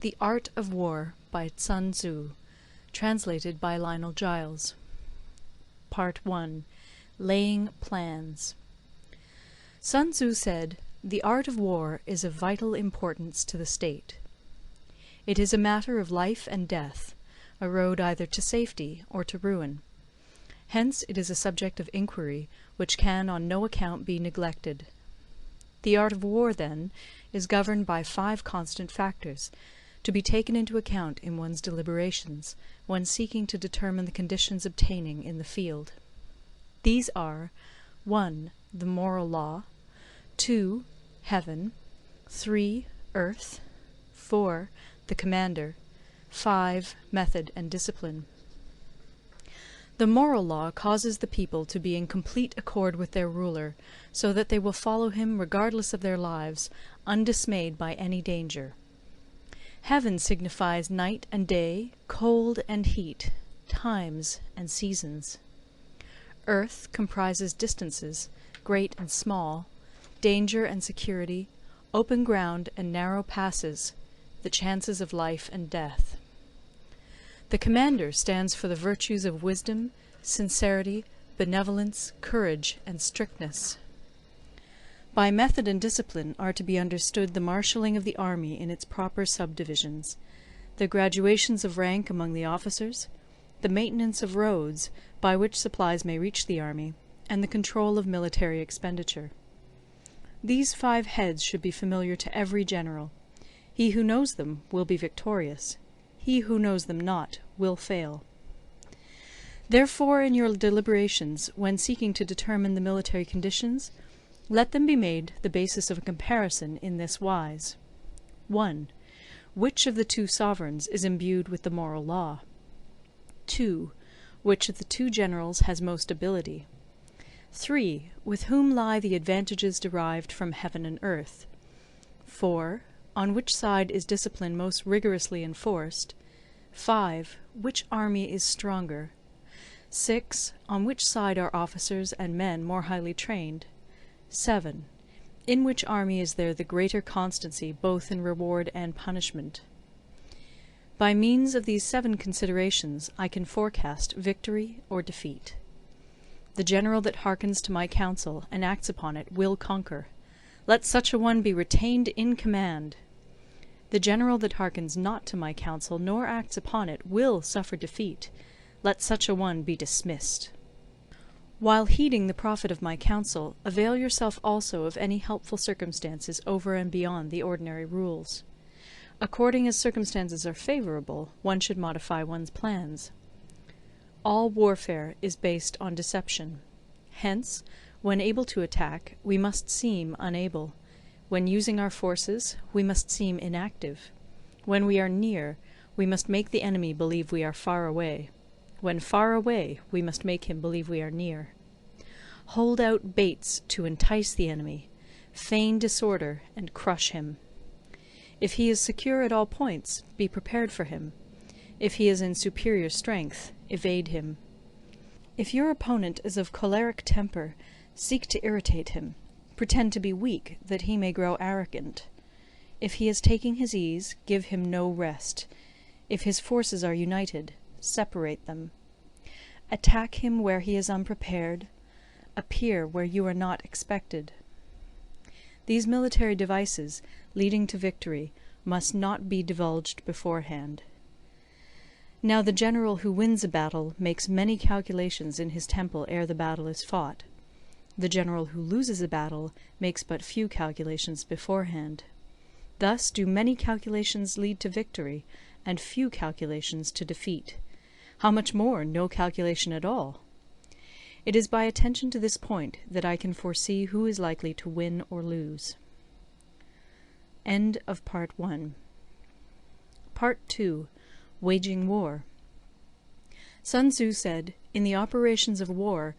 The Art of War by Sun Tzu, translated by Lionel Giles. Part 1. Laying Plans. Sun Tzu said, "The art of war is of vital importance to the state. It is a matter of life and death, a road either to safety or to ruin. Hence it is a subject of inquiry which can on no account be neglected. The art of war, then, is governed by 5 constant factors, to be taken into account in one's deliberations, when seeking to determine the conditions obtaining in the field. These are 1. The moral law, 2. Heaven, 3. Earth, 4. The commander, 5. Method and discipline. The moral law causes the people to be in complete accord with their ruler, so that they will follow him regardless of their lives, undismayed by any danger. Heaven signifies night and day, cold and heat, times and seasons. Earth comprises distances, great and small, danger and security, open ground and narrow passes, the chances of life and death. The commander stands for the virtues of wisdom, sincerity, benevolence, courage, and strictness. By method and discipline are to be understood the marshalling of the army in its proper subdivisions, the graduations of rank among the officers, the maintenance of roads by which supplies may reach the army, and the control of military expenditure. These 5 heads should be familiar to every general. He who knows them will be victorious. He who knows them not will fail. Therefore, in your deliberations, when seeking to determine the military conditions, let them be made the basis of a comparison in this wise. 1. Which of the 2 sovereigns is imbued with the moral law? 2. Which of the 2 generals has most ability? 3. With whom lie the advantages derived from heaven and earth? 4. On which side is discipline most rigorously enforced? 5. Which army is stronger? 6. On which side are officers and men more highly trained? 7. In which army is there the greater constancy both in reward and punishment? By means of these 7 considerations I can forecast victory or defeat. The general that hearkens to my counsel and acts upon it will conquer. Let such a one be retained in command. The general that hearkens not to my counsel nor acts upon it will suffer defeat. Let such a one be dismissed. While heeding the profit of my counsel, avail yourself also of any helpful circumstances over and beyond the ordinary rules. According as circumstances are favourable, one should modify one's plans. All warfare is based on deception. Hence, when able to attack, we must seem unable. When using our forces, we must seem inactive. When we are near, we must make the enemy believe we are far away. When far away, we must make him believe we are near. Hold out baits to entice the enemy. Feign disorder and crush him. If he is secure at all points, be prepared for him. If he is in superior strength, evade him. If your opponent is of choleric temper, seek to irritate him. Pretend to be weak, that he may grow arrogant. If he is taking his ease, give him no rest. If his forces are united, separate them. Attack him where he is unprepared. Appear where you are not expected. These military devices, leading to victory, must not be divulged beforehand. Now the general who wins a battle makes many calculations in his temple ere the battle is fought. The general who loses a battle makes but few calculations beforehand. Thus do many calculations lead to victory, and few calculations to defeat. How much more no calculation at all? It is by attention to this point that I can foresee who is likely to win or lose. End of Part 1. Part 2. Waging War. Sun Tzu said, "In the operations of war,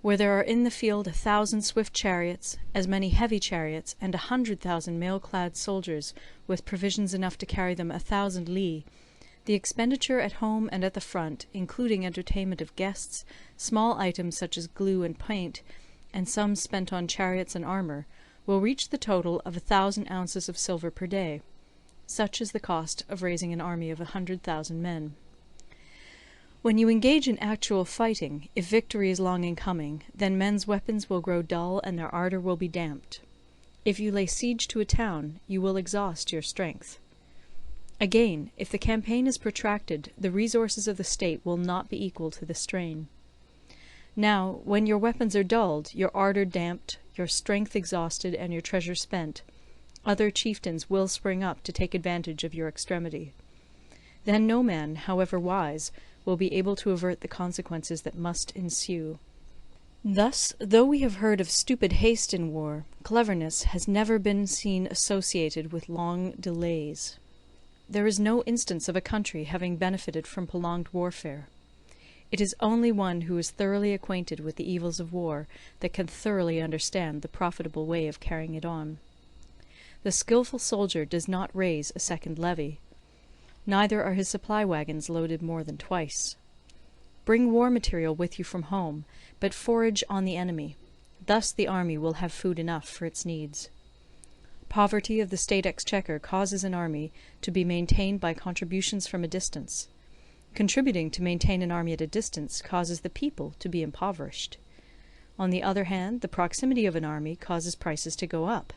where there are in the field 1,000 swift chariots, as many heavy chariots, and 100,000 mail-clad soldiers, with provisions enough to carry them 1,000 li, the expenditure at home and at the front, including entertainment of guests, small items such as glue and paint, and sums spent on chariots and armour, will reach the total of 1,000 ounces of silver per day. Such is the cost of raising an army of 100,000 men. When you engage in actual fighting, if victory is long in coming, then men's weapons will grow dull and their ardour will be damped. If you lay siege to a town, you will exhaust your strength. Again, if the campaign is protracted, the resources of the state will not be equal to the strain. Now, when your weapons are dulled, your ardour damped, your strength exhausted, and your treasure spent, other chieftains will spring up to take advantage of your extremity. Then no man, however wise, will be able to avert the consequences that must ensue. Thus, though we have heard of stupid haste in war, cleverness has never been seen associated with long delays. There is no instance of a country having benefited from prolonged warfare. It is only one who is thoroughly acquainted with the evils of war that can thoroughly understand the profitable way of carrying it on. The skilful soldier does not raise a second levy. Neither are his supply wagons loaded more than twice. Bring war material with you from home, but forage on the enemy. Thus the army will have food enough for its needs. Poverty of the state exchequer causes an army to be maintained by contributions from a distance. Contributing to maintain an army at a distance causes the people to be impoverished. On the other hand, the proximity of an army causes prices to go up,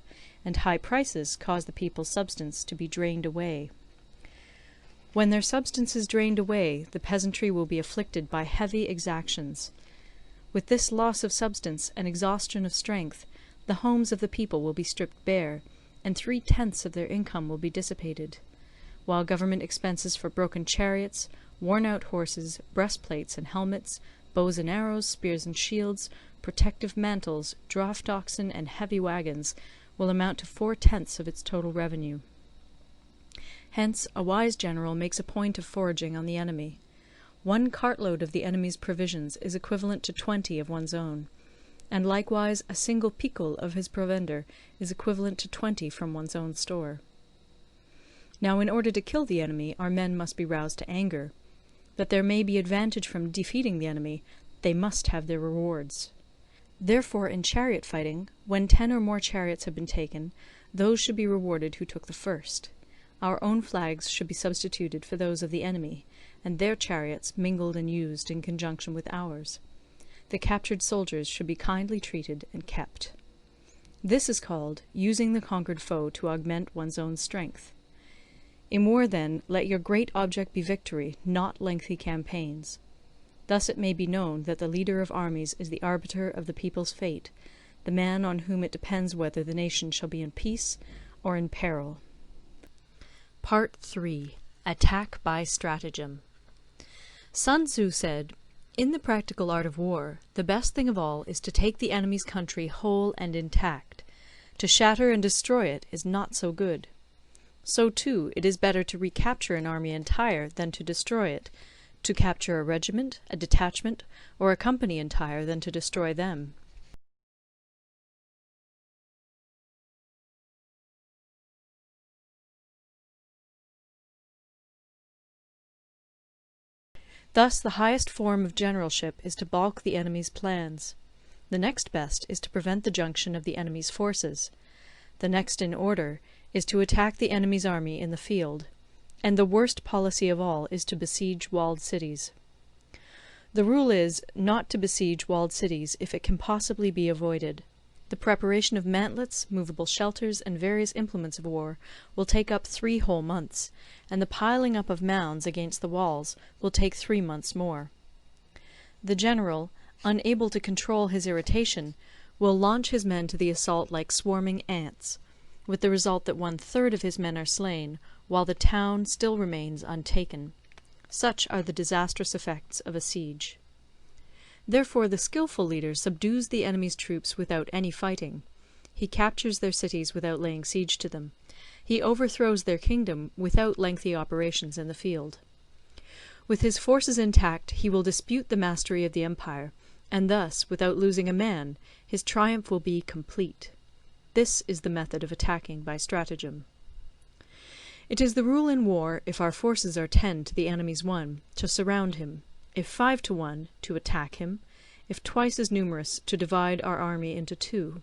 and high prices cause the people's substance to be drained away. When their substance is drained away, the peasantry will be afflicted by heavy exactions. With this loss of substance and exhaustion of strength, the homes of the people will be stripped bare, and 3/10 of their income will be dissipated, while government expenses for broken chariots, worn-out horses, breastplates and helmets, bows and arrows, spears and shields, protective mantles, draught oxen, and heavy wagons will amount to 4/10 of its total revenue. Hence a wise general makes a point of foraging on the enemy. 1 cartload of the enemy's provisions is equivalent to 20 of one's own, and likewise a single picul of his provender is equivalent to 20 from one's own store. Now in order to kill the enemy, our men must be roused to anger. That there may be advantage from defeating the enemy, they must have their rewards. Therefore in chariot fighting, when 10 or more chariots have been taken, those should be rewarded who took the first. Our own flags should be substituted for those of the enemy, and their chariots mingled and used in conjunction with ours. The captured soldiers should be kindly treated and kept. This is called using the conquered foe to augment one's own strength. In war, then, let your great object be victory, not lengthy campaigns. Thus it may be known that the leader of armies is the arbiter of the people's fate, the man on whom it depends whether the nation shall be in peace or in peril. Part 3. Attack by Stratagem. Sun Tzu said, "In the practical art of war, the best thing of all is to take the enemy's country whole and intact. To shatter and destroy it is not so good. So too it is better to recapture an army entire than to destroy it, to capture a regiment, a detachment, or a company entire than to destroy them." Thus the highest form of generalship is to balk the enemy's plans. The next best is to prevent the junction of the enemy's forces. The next in order is to attack the enemy's army in the field. And the worst policy of all is to besiege walled cities. The rule is, not to besiege walled cities if it can possibly be avoided. The preparation of mantlets, movable shelters, and various implements of war will take up 3 whole months, and the piling up of mounds against the walls will take 3 months more. The general, unable to control his irritation, will launch his men to the assault like swarming ants, with the result that 1/3 of his men are slain, while the town still remains untaken. Such are the disastrous effects of a siege. Therefore the skilful leader subdues the enemy's troops without any fighting. He captures their cities without laying siege to them. He overthrows their kingdom without lengthy operations in the field. With his forces intact he will dispute the mastery of the empire, and thus, without losing a man, his triumph will be complete. This is the method of attacking by stratagem. It is the rule in war, if our forces are 10 to the enemy's 1, to surround him; if 5 to 1, to attack him; if twice as numerous, to divide our army into 2.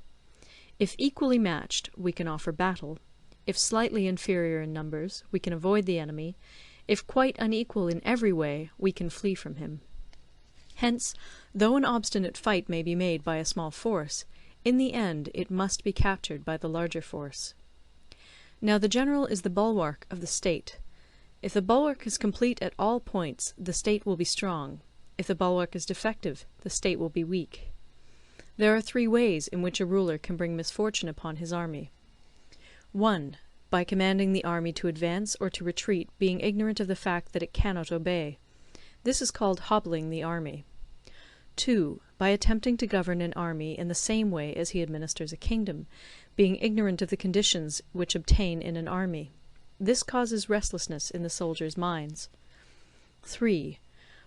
If equally matched, we can offer battle; If slightly inferior in numbers, we can avoid the enemy. If quite unequal in every way, we can flee from him. Hence, though an obstinate fight may be made by a small force, in the end it must be captured by the larger force. Now the general is the bulwark of the state. If the bulwark is complete at all points, the state will be strong. If the bulwark is defective, the state will be weak. There are 3 ways in which a ruler can bring misfortune upon his army. 1. By commanding the army to advance or to retreat, being ignorant of the fact that it cannot obey. This is called hobbling the army. 2. By attempting to govern an army in the same way as he administers a kingdom, being ignorant of the conditions which obtain in an army. This causes restlessness in the soldiers' minds. 3.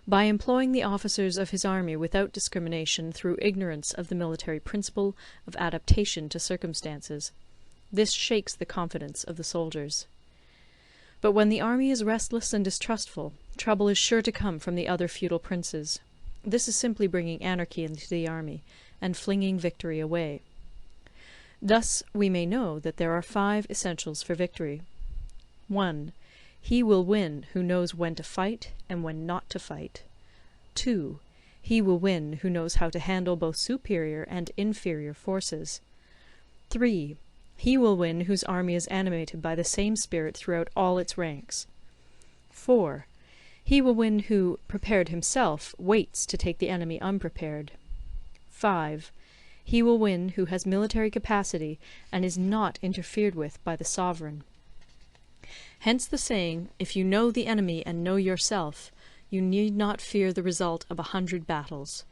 By employing the officers of his army without discrimination through ignorance of the military principle of adaptation to circumstances. This shakes the confidence of the soldiers. But when the army is restless and distrustful, trouble is sure to come from the other feudal princes. This is simply bringing anarchy into the army, and flinging victory away. Thus we may know that there are 5 essentials for victory. 1. He will win who knows when to fight and when not to fight. 2. He will win who knows how to handle both superior and inferior forces. 3. He will win whose army is animated by the same spirit throughout all its ranks. 4. He will win who, prepared himself, waits to take the enemy unprepared. 5. He will win who has military capacity and is not interfered with by the sovereign. Hence the saying, if you know the enemy and know yourself, you need not fear the result of 100 battles.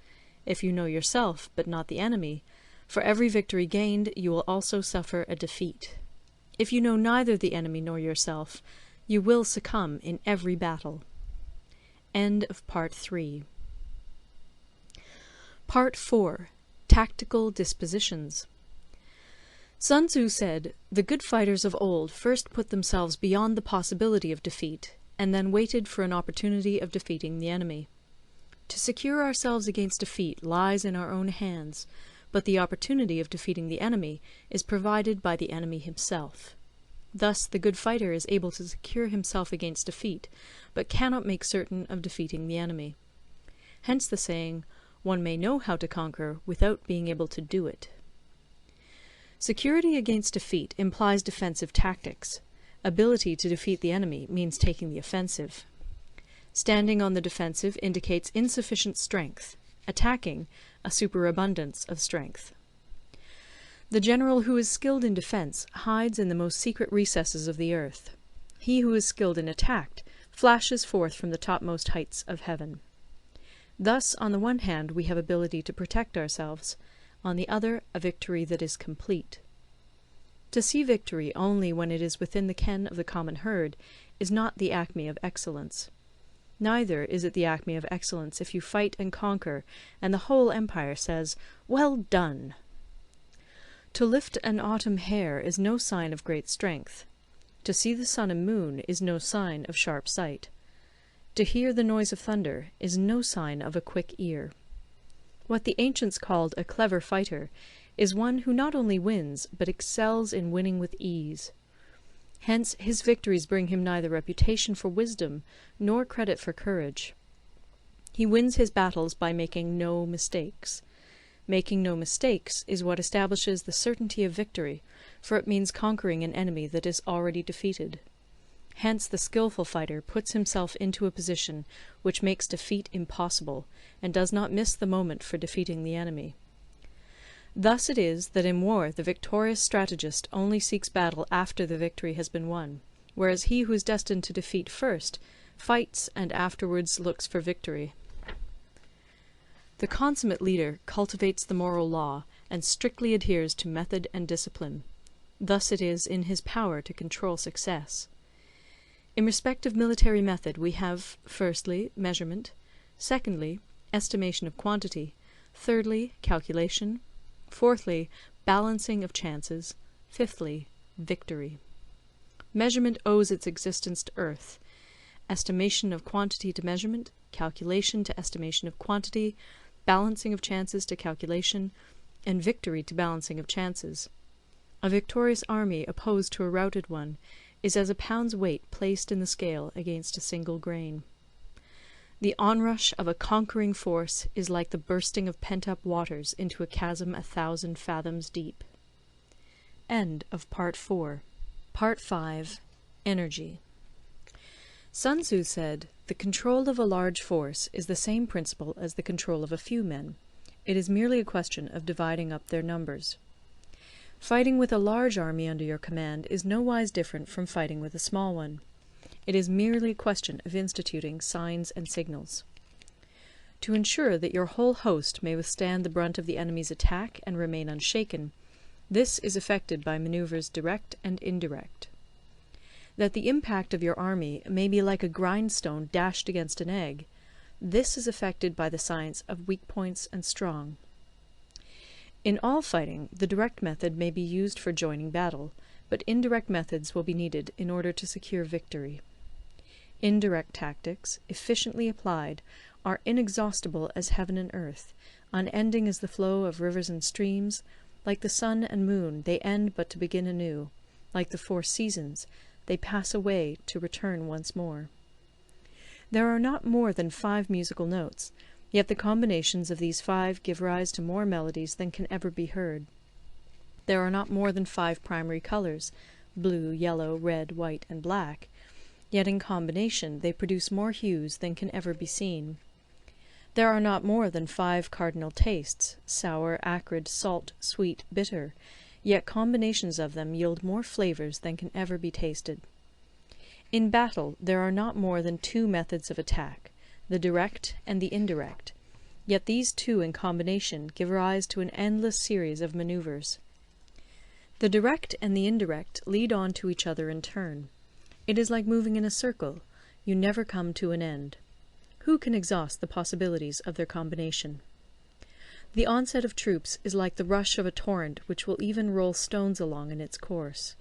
If you know yourself, but not the enemy, for every victory gained you will also suffer a defeat. If you know neither the enemy nor yourself, you will succumb in every battle. End of Part 3. Part 4. Tactical dispositions. Sun Tzu said, "The good fighters of old first put themselves beyond the possibility of defeat, and then waited for an opportunity of defeating the enemy. To secure ourselves against defeat lies in our own hands, but the opportunity of defeating the enemy is provided by the enemy himself. Thus the good fighter is able to secure himself against defeat, but cannot make certain of defeating the enemy. Hence the saying, one may know how to conquer without being able to do it." Security against defeat implies defensive tactics. Ability to defeat the enemy means taking the offensive. Standing on the defensive indicates insufficient strength. Attacking, a superabundance of strength. The general who is skilled in defence hides in the most secret recesses of the earth. He who is skilled in attack flashes forth from the topmost heights of heaven. Thus, on the one hand, we have ability to protect ourselves, on the other, a victory that is complete. To see victory only when it is within the ken of the common herd is not the acme of excellence. Neither is it the acme of excellence if you fight and conquer, and the whole empire says, "Well done!" To lift an autumn hair is no sign of great strength. To see the sun and moon is no sign of sharp sight. To hear the noise of thunder is no sign of a quick ear. What the ancients called a clever fighter is one who not only wins, but excels in winning with ease. Hence his victories bring him neither reputation for wisdom nor credit for courage. He wins his battles by making no mistakes. Making no mistakes is what establishes the certainty of victory, for it means conquering an enemy that is already defeated. Hence the skilful fighter puts himself into a position which makes defeat impossible, and does not miss the moment for defeating the enemy. Thus it is that in war the victorious strategist only seeks battle after the victory has been won, whereas he who is destined to defeat first fights and afterwards looks for victory. The consummate leader cultivates the moral law and strictly adheres to method and discipline. Thus it is in his power to control success. In respect of military method we have, firstly, measurement; secondly, estimation of quantity; thirdly, calculation; fourthly, balancing of chances; fifthly, victory. Measurement owes its existence to earth; estimation of quantity to measurement; calculation to estimation of quantity; balancing of chances to calculation; and victory to balancing of chances. A victorious army opposed to a routed one is as a pound's weight placed in the scale against a single grain. The onrush of a conquering force is like the bursting of pent-up waters into a chasm 1,000 fathoms deep. End of Part 4. Part 5. Energy. Sun Tzu said, "The control of a large force is the same principle as the control of a few men. It is merely a question of dividing up their numbers." Fighting with a large army under your command is nowise different from fighting with a small one. It is merely a question of instituting signs and signals. To ensure that your whole host may withstand the brunt of the enemy's attack and remain unshaken, this is effected by manoeuvres direct and indirect. That the impact of your army may be like a grindstone dashed against an egg, this is effected by the science of weak points and strong. In all fighting, the direct method may be used for joining battle, but indirect methods will be needed in order to secure victory. Indirect tactics, efficiently applied, are inexhaustible as heaven and earth, unending as the flow of rivers and streams. Like the sun and moon, they end but to begin anew. Like the 4 seasons, they pass away to return once more. There are not more than 5 musical notes, yet the combinations of these 5 give rise to more melodies than can ever be heard. There are not more than 5 primary colours, blue, yellow, red, white, and black, yet in combination they produce more hues than can ever be seen. There are not more than 5 cardinal tastes, sour, acrid, salt, sweet, bitter, yet combinations of them yield more flavours than can ever be tasted. In battle there are not more than 2 methods of attack, the direct and the indirect, yet these 2 in combination give rise to an endless series of manoeuvres. The direct and the indirect lead on to each other in turn. It is like moving in a circle, you never come to an end. Who can exhaust the possibilities of their combination? The onset of troops is like the rush of a torrent which will even roll stones along in its course.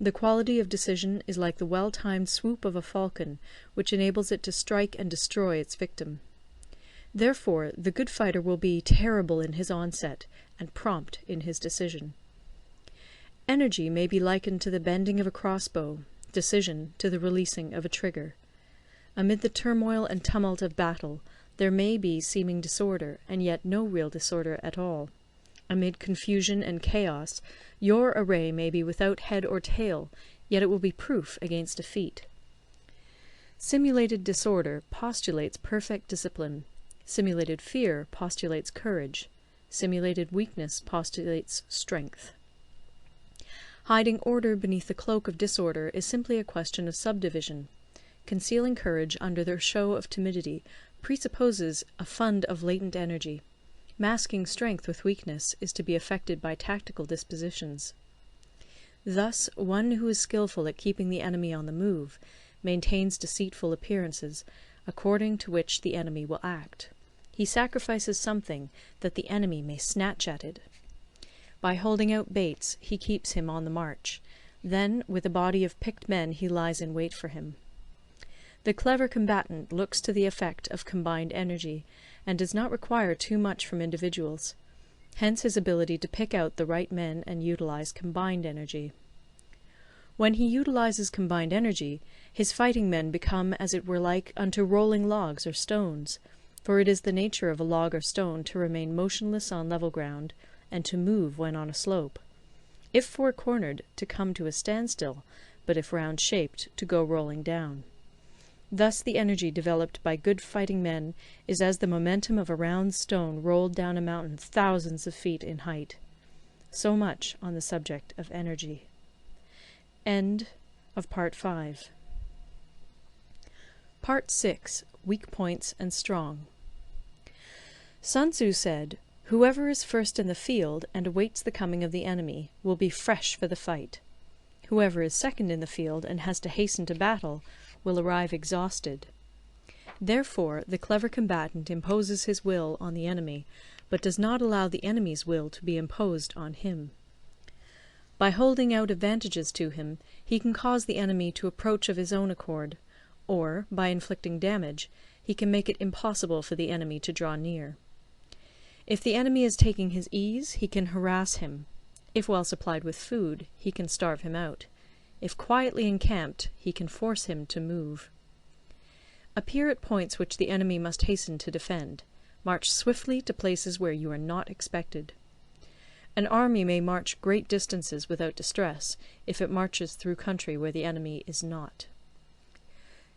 The quality of decision is like the well-timed swoop of a falcon, which enables it to strike and destroy its victim. Therefore, the good fighter will be terrible in his onset, and prompt in his decision. Energy may be likened to the bending of a crossbow, decision to the releasing of a trigger. Amid the turmoil and tumult of battle, there may be seeming disorder, and yet no real disorder at all. Amid confusion and chaos, your array may be without head or tail, yet it will be proof against defeat. Simulated disorder postulates perfect discipline. Simulated fear postulates courage. Simulated weakness postulates strength. Hiding order beneath the cloak of disorder is simply a question of subdivision. Concealing courage under their show of timidity presupposes a fund of latent energy. Masking strength with weakness is to be effected by tactical dispositions. Thus, one who is skilful at keeping the enemy on the move maintains deceitful appearances, according to which the enemy will act. He sacrifices something that the enemy may snatch at it. By holding out baits, he keeps him on the march. Then, with a body of picked men, he lies in wait for him. The clever combatant looks to the effect of combined energy, and does not require too much from individuals. Hence his ability to pick out the right men and utilize combined energy. When he utilizes combined energy, his fighting men become as it were like unto rolling logs or stones, for it is the nature of a log or stone to remain motionless on level ground, and to move when on a slope. If four-cornered, to come to a standstill, but if round-shaped, to go rolling down. Thus the energy developed by good fighting men is as the momentum of a round stone rolled down a mountain thousands of feet in height. So much on the subject of energy. End of Part 5. Part 6. Weak Points and Strong. Sun Tzu said, "Whoever is first in the field and awaits the coming of the enemy will be fresh for the fight. Whoever is second in the field and has to hasten to battle will arrive exhausted. Therefore the clever combatant imposes his will on the enemy, but does not allow the enemy's will to be imposed on him. By holding out advantages to him, he can cause the enemy to approach of his own accord, or, by inflicting damage, he can make it impossible for the enemy to draw near. If the enemy is taking his ease, he can harass him. If well supplied with food, he can starve him out. If quietly encamped, he can force him to move. Appear at points which the enemy must hasten to defend. March swiftly to places where you are not expected. An army may march great distances without distress, if it marches through country where the enemy is not.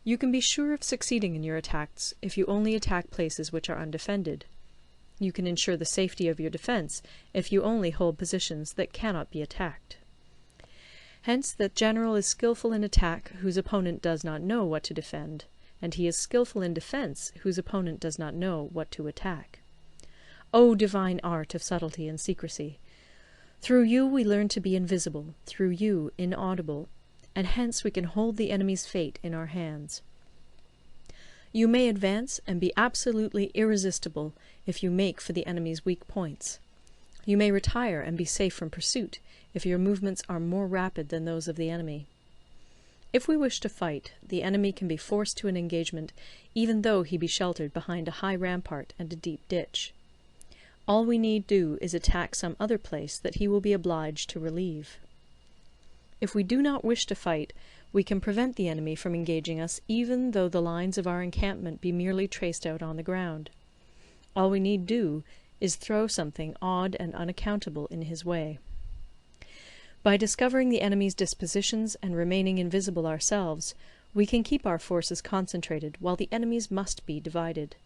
You can be sure of succeeding in your attacks if you only attack places which are undefended. You can ensure the safety of your defence if you only hold positions that cannot be attacked. Hence that general is skilful in attack whose opponent does not know what to defend, and he is skilful in defence whose opponent does not know what to attack. O divine art of subtlety and secrecy! Through you we learn to be invisible, through you inaudible, and hence we can hold the enemy's fate in our hands. You may advance and be absolutely irresistible if you make for the enemy's weak points. You may retire and be safe from pursuit if your movements are more rapid than those of the enemy. If we wish to fight, the enemy can be forced to an engagement even though he be sheltered behind a high rampart and a deep ditch. All we need do is attack some other place that he will be obliged to relieve. If we do not wish to fight, we can prevent the enemy from engaging us even though the lines of our encampment be merely traced out on the ground. All we need do is throw something odd and unaccountable in his way. By discovering the enemy's dispositions and remaining invisible ourselves, we can keep our forces concentrated while the enemy's must be divided.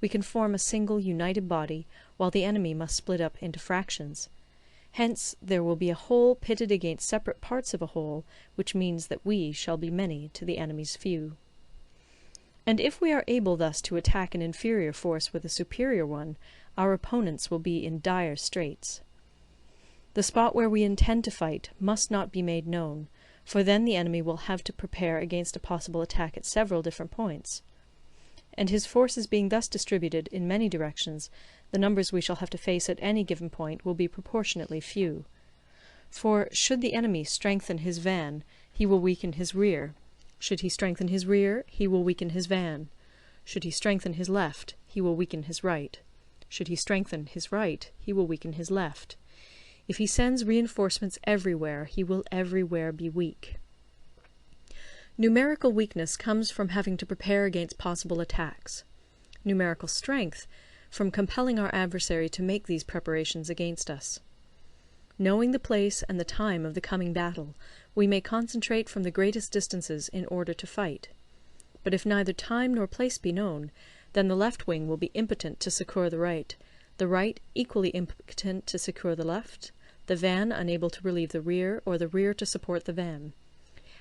We can form a single united body while the enemy must split up into fractions. Hence there will be a whole pitted against separate parts of a whole, which means that we shall be many to the enemy's few. And if we are able thus to attack an inferior force with a superior one, our opponents will be in dire straits. The spot where we intend to fight must not be made known, for then the enemy will have to prepare against a possible attack at several different points. And his forces being thus distributed in many directions, the numbers we shall have to face at any given point will be proportionately few. For should the enemy strengthen his van, he will weaken his rear. Should he strengthen his rear, he will weaken his van. Should he strengthen his left, he will weaken his right. Should he strengthen his right, he will weaken his left. If he sends reinforcements everywhere, he will everywhere be weak. Numerical weakness comes from having to prepare against possible attacks. Numerical strength from compelling our adversary to make these preparations against us. Knowing the place and the time of the coming battle, we may concentrate from the greatest distances in order to fight. But if neither time nor place be known, then the left wing will be impotent to succour the right equally impotent to succour the left, the van unable to relieve the rear, or the rear to support the van.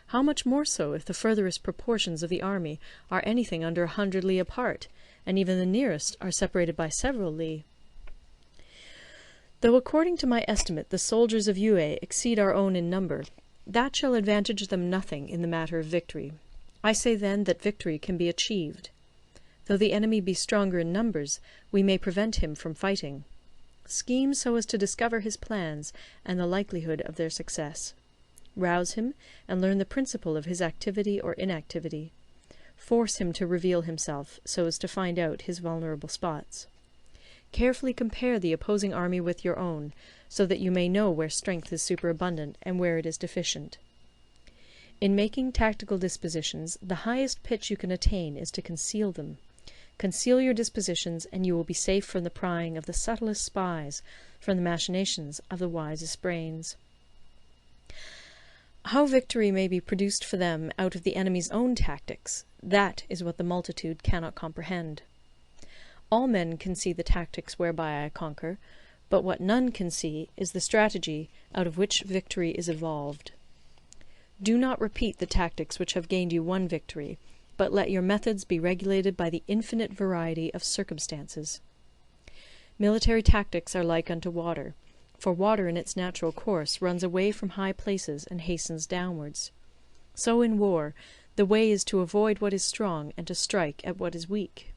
How much more so if the furthest proportions of the army are anything under 100 li apart, and even the nearest are separated by several li. Though according to my estimate the soldiers of Yue exceed our own in number, that shall advantage them nothing in the matter of victory. I say then that victory can be achieved. Though the enemy be stronger in numbers, we may prevent him from fighting. Scheme so as to discover his plans and the likelihood of their success. Rouse him, and learn the principle of his activity or inactivity. Force him to reveal himself, so as to find out his vulnerable spots. Carefully compare the opposing army with your own, so that you may know where strength is superabundant and where it is deficient. In making tactical dispositions, the highest pitch you can attain is to conceal them. Conceal your dispositions, and you will be safe from the prying of the subtlest spies, from the machinations of the wisest brains. How victory may be produced for them out of the enemy's own tactics, that is what the multitude cannot comprehend. All men can see the tactics whereby I conquer, but what none can see is the strategy out of which victory is evolved. Do not repeat the tactics which have gained you one victory, but let your methods be regulated by the infinite variety of circumstances. Military tactics are like unto water, for water in its natural course runs away from high places and hastens downwards. So in war, the way is to avoid what is strong and to strike at what is weak.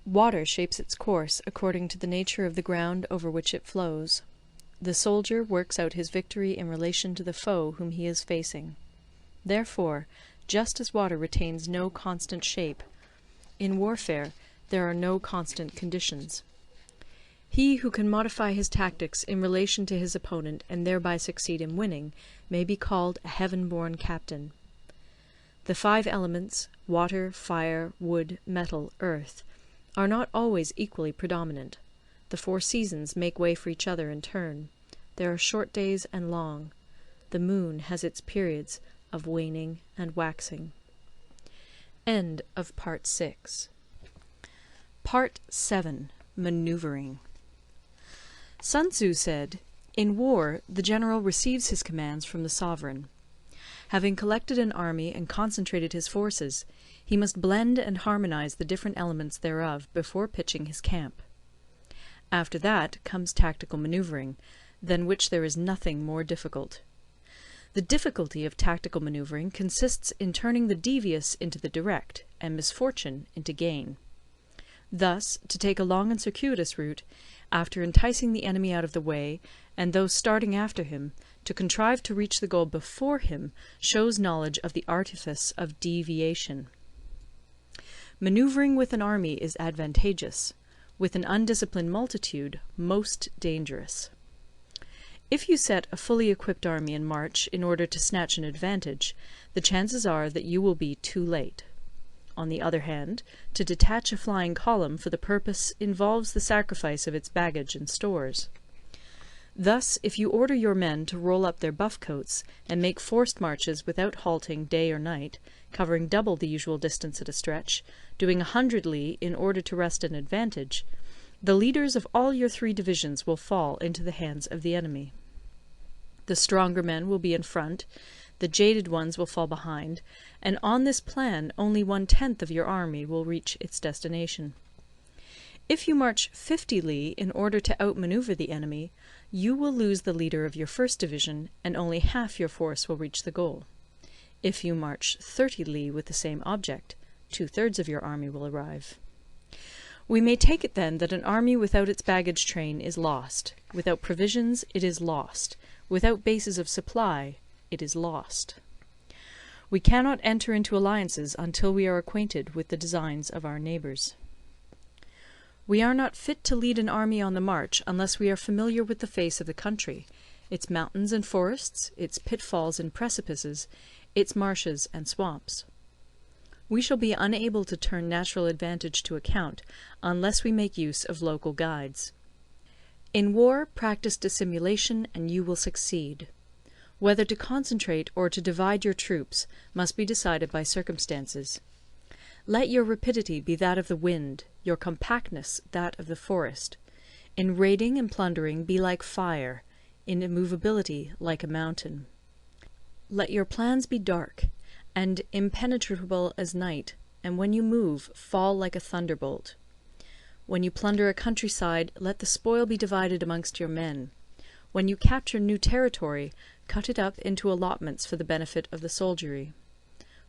Water shapes its course according to the nature of the ground over which it flows. The soldier works out his victory in relation to the foe whom he is facing. Therefore, just as water retains no constant shape, in warfare there are no constant conditions. He who can modify his tactics in relation to his opponent and thereby succeed in winning may be called a heaven-born captain. The 5 elements, water, fire, wood, metal, earth, are not always equally predominant. The 4 seasons make way for each other in turn. There are short days and long. The moon has its periods of waning and waxing. End of Part 6. Part 7. Maneuvering. Sun Tzu said, "In war, the general receives his commands from the sovereign. Having collected an army and concentrated his forces, he must blend and harmonize the different elements thereof before pitching his camp. After that comes tactical maneuvering, than which there is nothing more difficult. The difficulty of tactical maneuvering consists in turning the devious into the direct, and misfortune into gain. Thus, to take a long and circuitous route, after enticing the enemy out of the way, and those starting after him, to contrive to reach the goal before him, shows knowledge of the artifice of deviation. Maneuvering with an army is advantageous, with an undisciplined multitude most dangerous. If you set a fully equipped army in march in order to snatch an advantage, the chances are that you will be too late. On the other hand, to detach a flying column for the purpose involves the sacrifice of its baggage and stores. Thus, if you order your men to roll up their buff coats and make forced marches without halting day or night, covering double the usual distance at a stretch, doing 100 li in order to wrest an advantage, the leaders of all your 3 divisions will fall into the hands of the enemy. The stronger men will be in front, the jaded ones will fall behind, and on this plan only 1/10 of your army will reach its destination. If you march 50 li in order to outmaneuver the enemy, you will lose the leader of your first division, and only half your force will reach the goal. If you march 30 li with the same object, 2/3 of your army will arrive. We may take it then that an army without its baggage train is lost. Without provisions, it is lost. Without bases of supply, it is lost. We cannot enter into alliances until we are acquainted with the designs of our neighbours. We are not fit to lead an army on the march unless we are familiar with the face of the country, its mountains and forests, its pitfalls and precipices, its marshes and swamps. We shall be unable to turn natural advantage to account unless we make use of local guides. In war, practice dissimulation and you will succeed. Whether to concentrate or to divide your troops must be decided by circumstances. Let your rapidity be that of the wind, your compactness that of the forest. In raiding and plundering be like fire, in immovability like a mountain. Let your plans be dark, and impenetrable as night, and when you move, fall like a thunderbolt. When you plunder a countryside, let the spoil be divided amongst your men. When you capture new territory, cut it up into allotments for the benefit of the soldiery.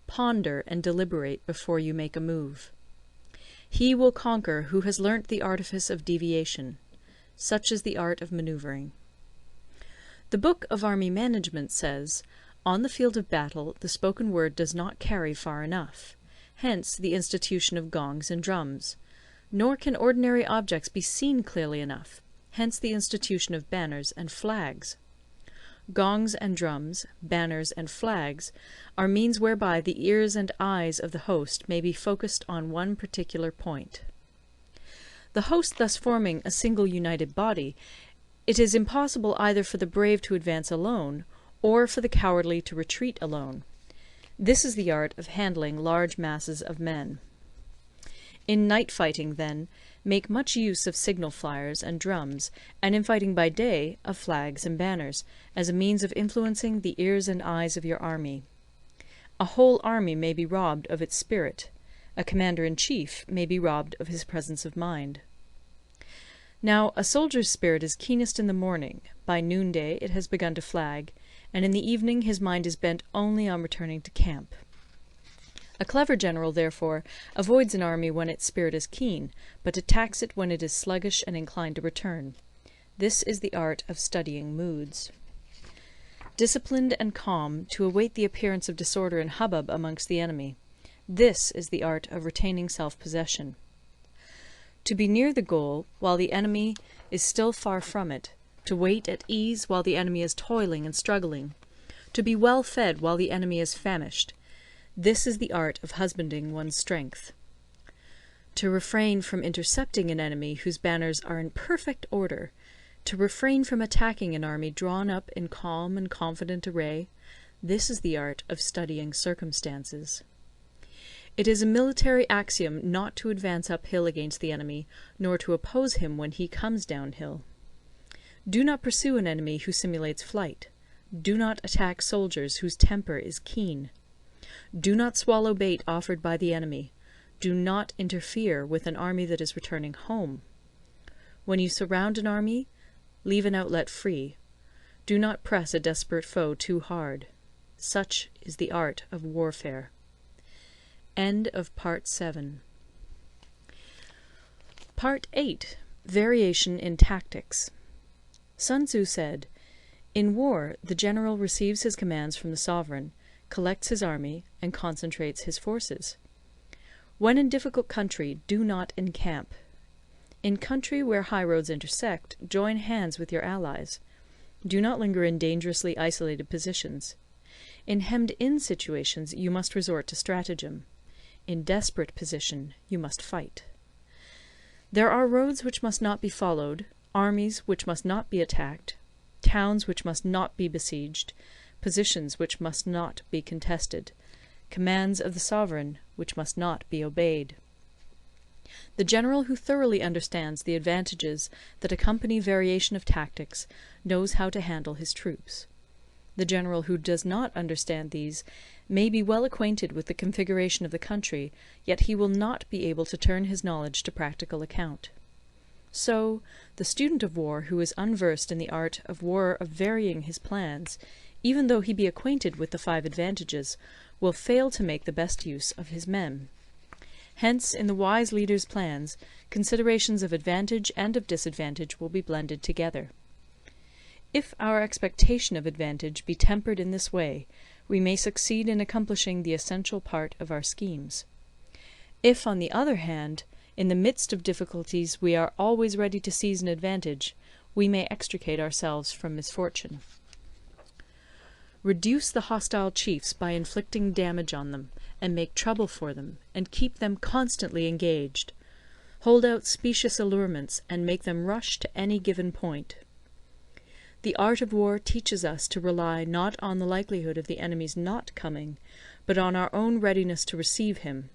Ponder and deliberate before you make a move. He will conquer who has learnt the artifice of deviation. Such is the art of manoeuvring. The Book of Army Management says, "On the field of battle the spoken word does not carry far enough. Hence the institution of gongs and drums. Nor can ordinary objects be seen clearly enough. Hence the institution of banners and flags. Gongs and drums, banners and flags, are means whereby the ears and eyes of the host may be focused on one particular point. The host thus forming a single united body, it is impossible either for the brave to advance alone, or for the cowardly to retreat alone. This is the art of handling large masses of men. In night fighting, then, make much use of signal flyers and drums, and in fighting by day, of flags and banners, as a means of influencing the ears and eyes of your army. A whole army may be robbed of its spirit. A commander-in-chief may be robbed of his presence of mind. Now, a soldier's spirit is keenest in the morning, by noonday it has begun to flag, and in the evening his mind is bent only on returning to camp. A clever general, therefore, avoids an army when its spirit is keen, but attacks it when it is sluggish and inclined to return. This is the art of studying moods. Disciplined and calm, to await the appearance of disorder and hubbub amongst the enemy. This is the art of retaining self-possession. To be near the goal while the enemy is still far from it, to wait at ease while the enemy is toiling and struggling, to be well fed while the enemy is famished, this is the art of husbanding one's strength. To refrain from intercepting an enemy whose banners are in perfect order, to refrain from attacking an army drawn up in calm and confident array, this is the art of studying circumstances. It is a military axiom not to advance uphill against the enemy, nor to oppose him when he comes downhill. Do not pursue an enemy who simulates flight. Do not attack soldiers whose temper is keen. Do not swallow bait offered by the enemy. Do not interfere with an army that is returning home. When you surround an army, leave an outlet free. Do not press a desperate foe too hard. Such is the art of warfare. End of Part 7. Part 8. Variation in Tactics. Sun Tzu said, "In war, the general receives his commands from the sovereign, collects his army, and concentrates his forces. When in difficult country, do not encamp. In country where high roads intersect, join hands with your allies. Do not linger in dangerously isolated positions. In hemmed-in situations, you must resort to stratagem. In desperate position, you must fight. There are roads which must not be followed, armies which must not be attacked, towns which must not be besieged, positions which must not be contested, commands of the sovereign which must not be obeyed." The general who thoroughly understands the advantages that accompany variation of tactics knows how to handle his troops. The general who does not understand these may be well acquainted with the configuration of the country, yet he will not be able to turn his knowledge to practical account. So, the student of war who is unversed in the art of war of varying his plans, even though he be acquainted with the 5 advantages, will fail to make the best use of his men. Hence, in the wise leader's plans, considerations of advantage and of disadvantage will be blended together. If our expectation of advantage be tempered in this way, we may succeed in accomplishing the essential part of our schemes. If, on the other hand, in the midst of difficulties we are always ready to seize an advantage, we may extricate ourselves from misfortune. Reduce the hostile chiefs by inflicting damage on them, and make trouble for them, and keep them constantly engaged. Hold out specious allurements, and make them rush to any given point. The art of war teaches us to rely not on the likelihood of the enemy's not coming, but on our own readiness to receive him,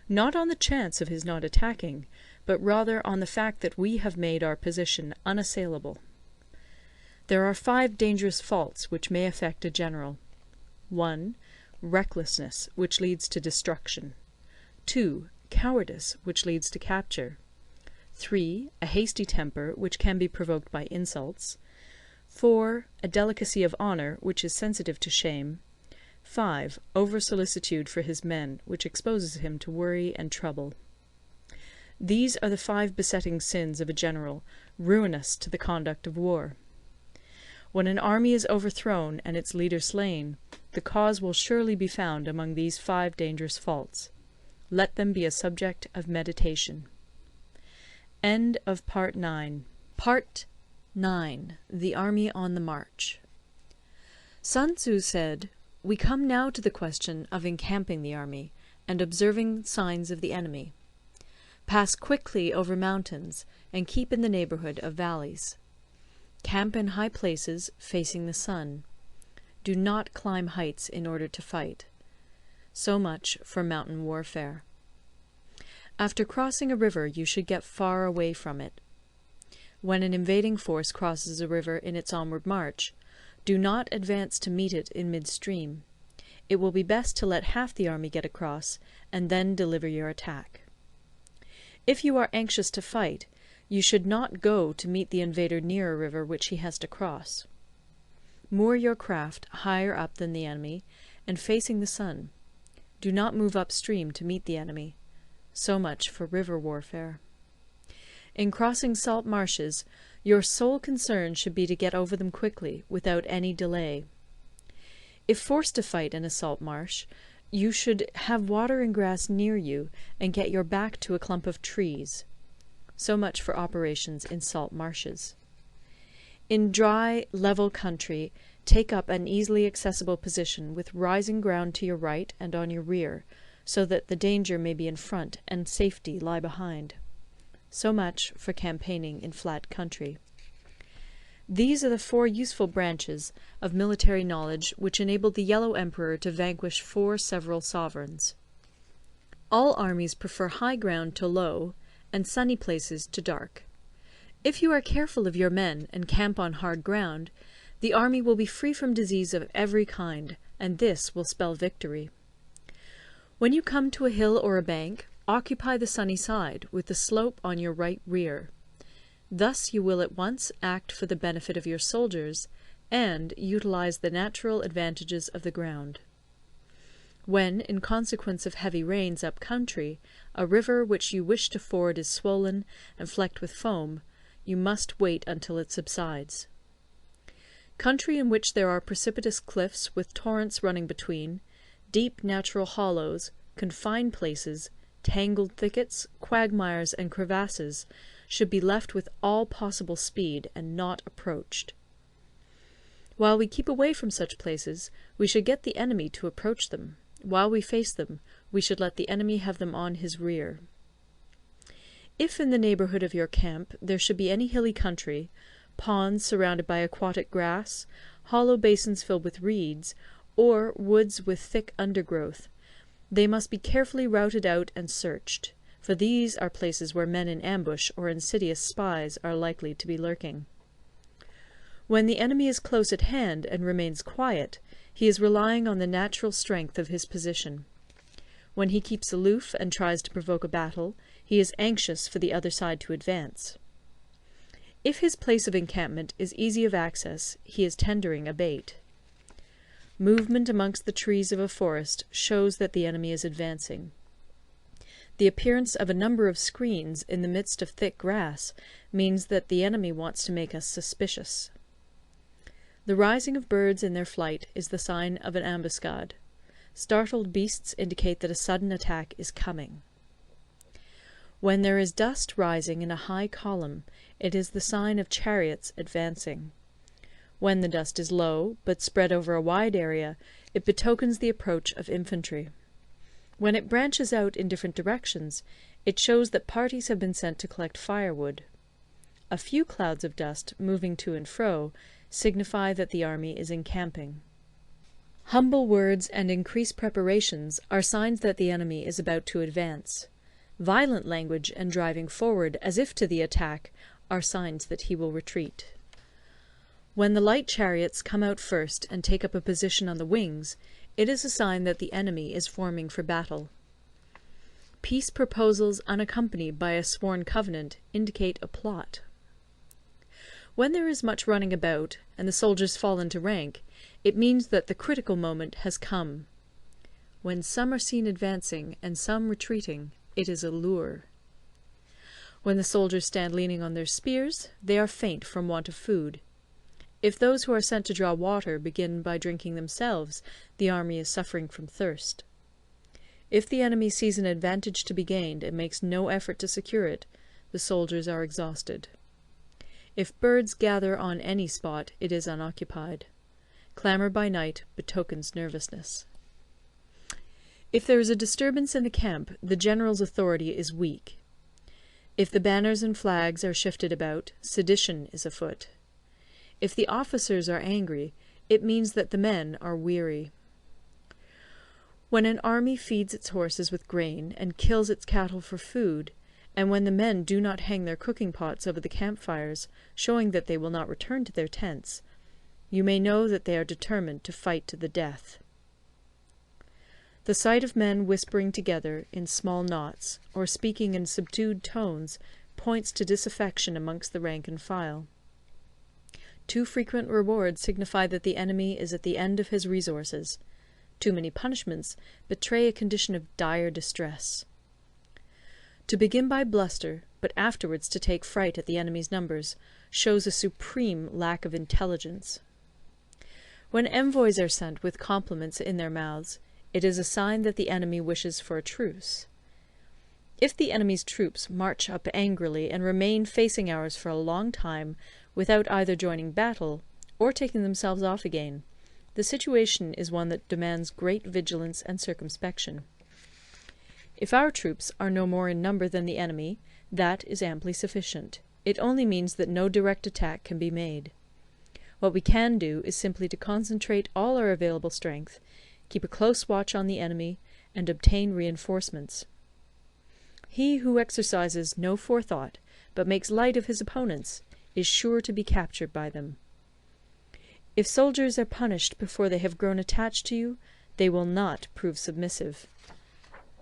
not on the chance of his not attacking, but rather on the fact that we have made our position unassailable. There are 5 dangerous faults which may affect a general. 1. Recklessness, which leads to destruction. 2. Cowardice, which leads to capture. 3. A hasty temper, which can be provoked by insults. 4. A delicacy of honour, which is sensitive to shame. 5. Over-solicitude for his men, which exposes him to worry and trouble. These are the 5 besetting sins of a general, ruinous to the conduct of war. When an army is overthrown and its leader slain, the cause will surely be found among these 5 dangerous faults. Let them be a subject of meditation. End of Part 9. Part 9. The Army on the March. Sun Tzu said, "We come now to the question of encamping the army, and observing signs of the enemy. Pass quickly over mountains, and keep in the neighbourhood of valleys. Camp in high places, facing the sun. Do not climb heights in order to fight." So much for mountain warfare. After crossing a river, you should get far away from it. When an invading force crosses a river in its onward march, do not advance to meet it in midstream. It will be best to let half the army get across, and then deliver your attack. If you are anxious to fight, you should not go to meet the invader near a river which he has to cross. Moor your craft higher up than the enemy, and facing the sun. Do not move upstream to meet the enemy. So much for river warfare. In crossing salt marshes, your sole concern should be to get over them quickly, without any delay. If forced to fight in a salt marsh, you should have water and grass near you, and get your back to a clump of trees. So much for operations in salt marshes. In dry, level country, take up an easily accessible position with rising ground to your right and on your rear, so that the danger may be in front and safety lie behind. So much for campaigning in flat country. These are the 4 useful branches of military knowledge which enabled the Yellow Emperor to vanquish 4 several sovereigns. All armies prefer high ground to low, and sunny places to dark. If you are careful of your men and camp on hard ground, the army will be free from disease of every kind, and this will spell victory. When you come to a hill or a bank, occupy the sunny side, with the slope on your right rear. Thus you will at once act for the benefit of your soldiers, and utilize the natural advantages of the ground. When, in consequence of heavy rains up country, a river which you wish to ford is swollen and flecked with foam, you must wait until it subsides. Country in which there are precipitous cliffs with torrents running between, deep natural hollows, confined places, tangled thickets, quagmires, and crevasses, should be left with all possible speed and not approached. While we keep away from such places, we should get the enemy to approach them. While we face them, we should let the enemy have them on his rear. If in the neighbourhood of your camp there should be any hilly country, ponds surrounded by aquatic grass, hollow basins filled with reeds, or woods with thick undergrowth, they must be carefully routed out and searched, for these are places where men in ambush or insidious spies are likely to be lurking. When the enemy is close at hand and remains quiet, he is relying on the natural strength of his position. When he keeps aloof and tries to provoke a battle, he is anxious for the other side to advance. If his place of encampment is easy of access, he is tendering a bait. Movement amongst the trees of a forest shows that the enemy is advancing. The appearance of a number of screens in the midst of thick grass means that the enemy wants to make us suspicious. The rising of birds in their flight is the sign of an ambuscade. Startled beasts indicate that a sudden attack is coming. When there is dust rising in a high column, it is the sign of chariots advancing. When the dust is low, but spread over a wide area, it betokens the approach of infantry. When it branches out in different directions, it shows that parties have been sent to collect firewood. A few clouds of dust, moving to and fro, signify that the army is encamping. Humble words and increased preparations are signs that the enemy is about to advance. Violent language and driving forward as if to the attack are signs that he will retreat. When the light chariots come out first and take up a position on the wings, it is a sign that the enemy is forming for battle. Peace proposals unaccompanied by a sworn covenant indicate a plot. When there is much running about, and the soldiers fall into rank, it means that the critical moment has come. When some are seen advancing and some retreating, it is a lure. When the soldiers stand leaning on their spears, they are faint from want of food. If those who are sent to draw water begin by drinking themselves, the army is suffering from thirst. If the enemy sees an advantage to be gained and makes no effort to secure it, the soldiers are exhausted. If birds gather on any spot, it is unoccupied. Clamour by night betokens nervousness. If there is a disturbance in the camp, the general's authority is weak. If the banners and flags are shifted about, sedition is afoot. If the officers are angry, it means that the men are weary. When an army feeds its horses with grain and kills its cattle for food, and when the men do not hang their cooking pots over the campfires, showing that they will not return to their tents, you may know that they are determined to fight to the death. The sight of men whispering together in small knots, or speaking in subdued tones, points to disaffection amongst the rank and file. Too frequent rewards signify that the enemy is at the end of his resources. Too many punishments betray a condition of dire distress. To begin by bluster, but afterwards to take fright at the enemy's numbers, shows a supreme lack of intelligence. When envoys are sent with compliments in their mouths, it is a sign that the enemy wishes for a truce. If the enemy's troops march up angrily and remain facing ours for a long time without either joining battle or taking themselves off again, the situation is one that demands great vigilance and circumspection. If our troops are no more in number than the enemy, that is amply sufficient. It only means that no direct attack can be made. What we can do is simply to concentrate all our available strength, keep a close watch on the enemy, and obtain reinforcements. He who exercises no forethought, but makes light of his opponents, is sure to be captured by them. If soldiers are punished before they have grown attached to you, they will not prove submissive.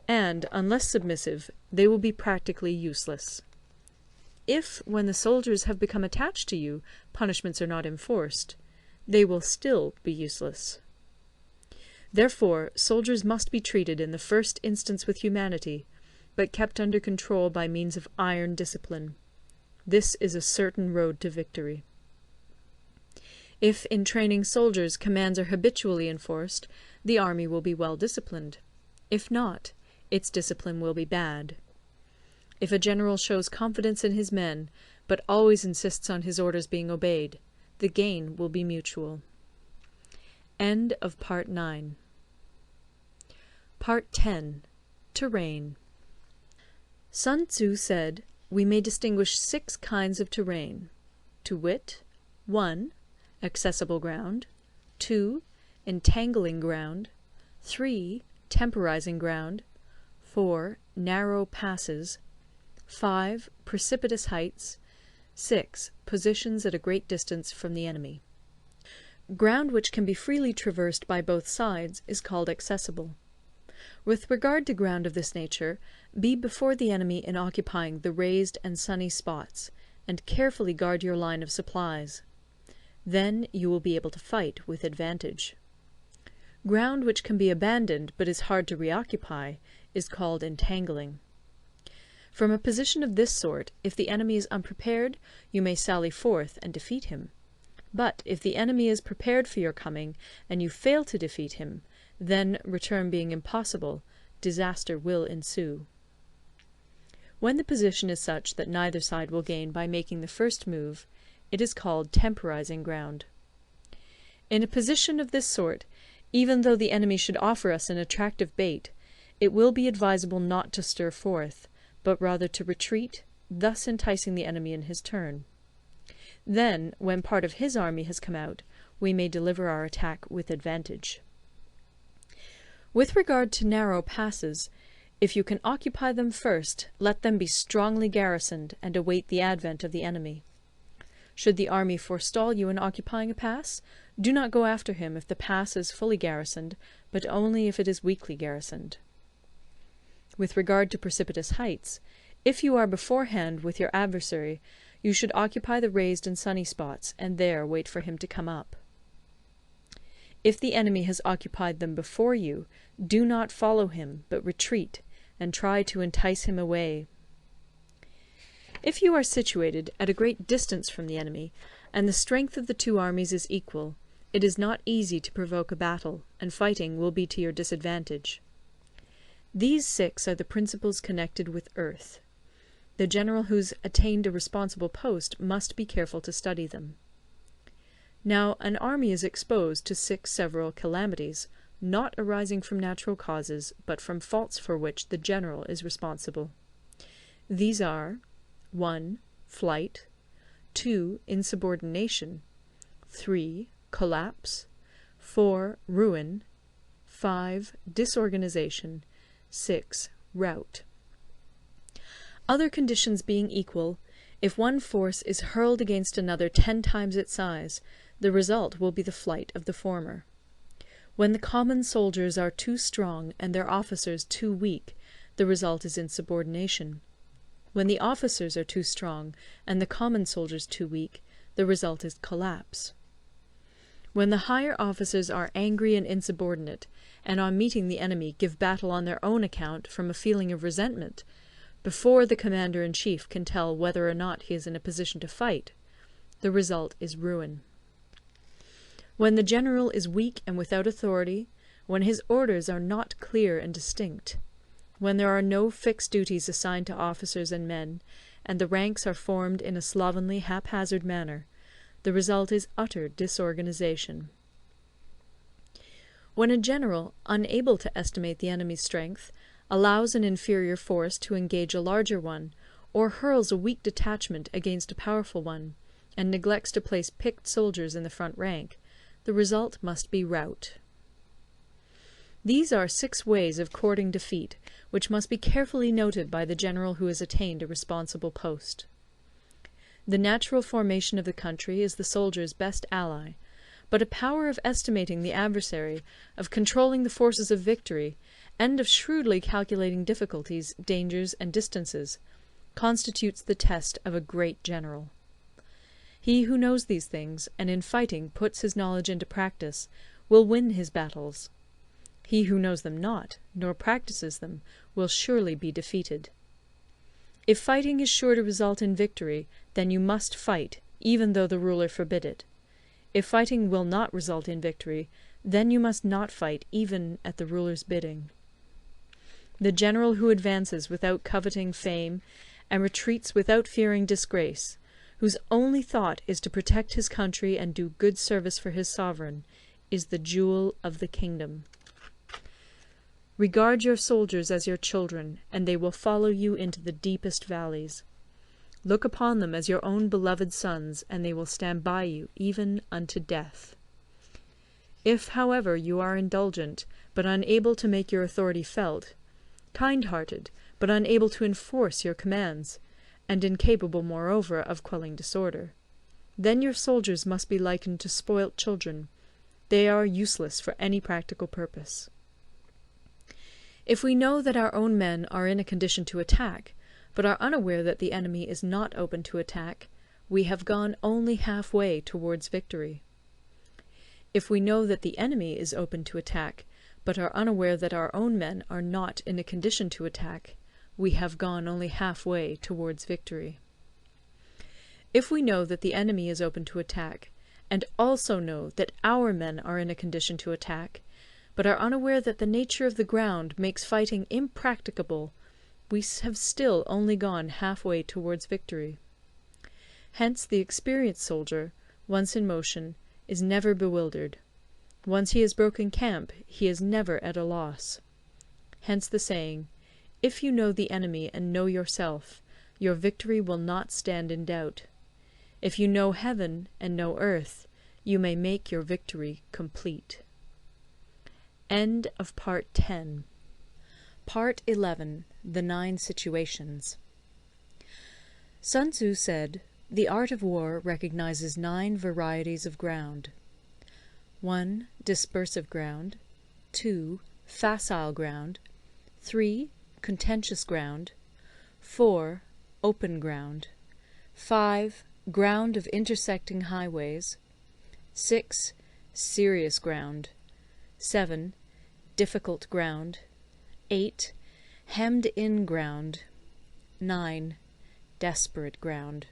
And, unless submissive, they will be practically useless. If, when the soldiers have become attached to you, punishments are not enforced, they will still be useless. Therefore, soldiers must be treated in the first instance with humanity, but kept under control by means of iron discipline. This is a certain road to victory. If in training soldiers commands are habitually enforced, the army will be well disciplined. If not, its discipline will be bad. If a general shows confidence in his men, but always insists on his orders being obeyed, the gain will be mutual. End of Part 9. Part 10. Terrain. Sun Tzu said, we may distinguish 6 kinds of terrain, to wit, 1. Accessible ground, 2. Entangling ground, 3. Temporizing ground, 4. Narrow passes, 5. Precipitous heights, 6. Positions at a great distance from the enemy. Ground which can be freely traversed by both sides is called accessible. With regard to ground of this nature, be before the enemy in occupying the raised and sunny spots, and carefully guard your line of supplies. Then you will be able to fight with advantage. Ground which can be abandoned but is hard to reoccupy is called entangling. From a position of this sort, if the enemy is unprepared, you may sally forth and defeat him. But if the enemy is prepared for your coming, and you fail to defeat him, then, return being impossible, disaster will ensue. When the position is such that neither side will gain by making the first move, it is called temporizing ground. In a position of this sort, even though the enemy should offer us an attractive bait, it will be advisable not to stir forth, but rather to retreat, thus enticing the enemy in his turn. Then, when part of his army has come out, we may deliver our attack with advantage. With regard to narrow passes, if you can occupy them first, let them be strongly garrisoned and await the advent of the enemy. Should the army forestall you in occupying a pass, do not go after him if the pass is fully garrisoned, but only if it is weakly garrisoned. With regard to precipitous heights, if you are beforehand with your adversary, you should occupy the raised and sunny spots, and there wait for him to come up. If the enemy has occupied them before you, do not follow him, but retreat, and try to entice him away. If you are situated at a great distance from the enemy, and the strength of the two armies is equal, it is not easy to provoke a battle, and fighting will be to your disadvantage. These 6 are the principles connected with earth. The general who's attained a responsible post must be careful to study them. Now, an army is exposed to 6 several calamities, not arising from natural causes, but from faults for which the general is responsible. These are 1. Flight, 2. Insubordination, 3. Collapse, 4. Ruin, 5. Disorganization, 6. Rout. Other conditions being equal, if one force is hurled against another 10 times its size, the result will be the flight of the former. When the common soldiers are too strong and their officers too weak, the result is insubordination. When the officers are too strong and the common soldiers too weak, the result is collapse. When the higher officers are angry and insubordinate, and on meeting the enemy give battle on their own account from a feeling of resentment, before the commander-in-chief can tell whether or not he is in a position to fight, the result is ruin. When the general is weak and without authority, when his orders are not clear and distinct, when there are no fixed duties assigned to officers and men, and the ranks are formed in a slovenly, haphazard manner, the result is utter disorganization. When a general, unable to estimate the enemy's strength, allows an inferior force to engage a larger one, or hurls a weak detachment against a powerful one, and neglects to place picked soldiers in the front rank, the result must be rout. These are 6 ways of courting defeat, which must be carefully noted by the general who has attained a responsible post. The natural formation of the country is the soldier's best ally, but a power of estimating the adversary, of controlling the forces of victory, and of shrewdly calculating difficulties, dangers, and distances, constitutes the test of a great general. He who knows these things, and in fighting puts his knowledge into practice, will win his battles. He who knows them not, nor practices them, will surely be defeated. If fighting is sure to result in victory, then you must fight, even though the ruler forbid it. If fighting will not result in victory, then you must not fight even at the ruler's bidding. The general who advances without coveting fame, and retreats without fearing disgrace, whose only thought is to protect his country and do good service for his sovereign, is the jewel of the kingdom. Regard your soldiers as your children, and they will follow you into the deepest valleys. Look upon them as your own beloved sons, and they will stand by you even unto death. If, however, you are indulgent, but unable to make your authority felt, kind-hearted, but unable to enforce your commands, and incapable, moreover, of quelling disorder, then your soldiers must be likened to spoilt children. They are useless for any practical purpose. If we know that our own men are in a condition to attack, but are unaware that the enemy is not open to attack, we have gone only half-way towards victory. If we know that the enemy is open to attack, but are unaware that our own men are not in a condition to attack, we have gone only half-way towards victory. If we know that the enemy is open to attack, and also know that our men are in a condition to attack, but are unaware that the nature of the ground makes fighting impracticable, we have still only gone half-way towards victory. Hence the experienced soldier, once in motion, is never bewildered. Once he has broken camp, he is never at a loss. Hence the saying, "If you know the enemy and know yourself, your victory will not stand in doubt. If you know heaven and know earth, you may make your victory complete." End of Part 10. Part 11. The 9 Situations. Sun Tzu said, "The art of war recognizes 9 varieties of ground. 1. Dispersive ground. 2. Facile ground. 3. Contentious ground. 4. Open ground. 5. Ground of intersecting highways. 6. Serious ground. 7. Difficult ground. 8. Hemmed-in ground. 9. Desperate ground.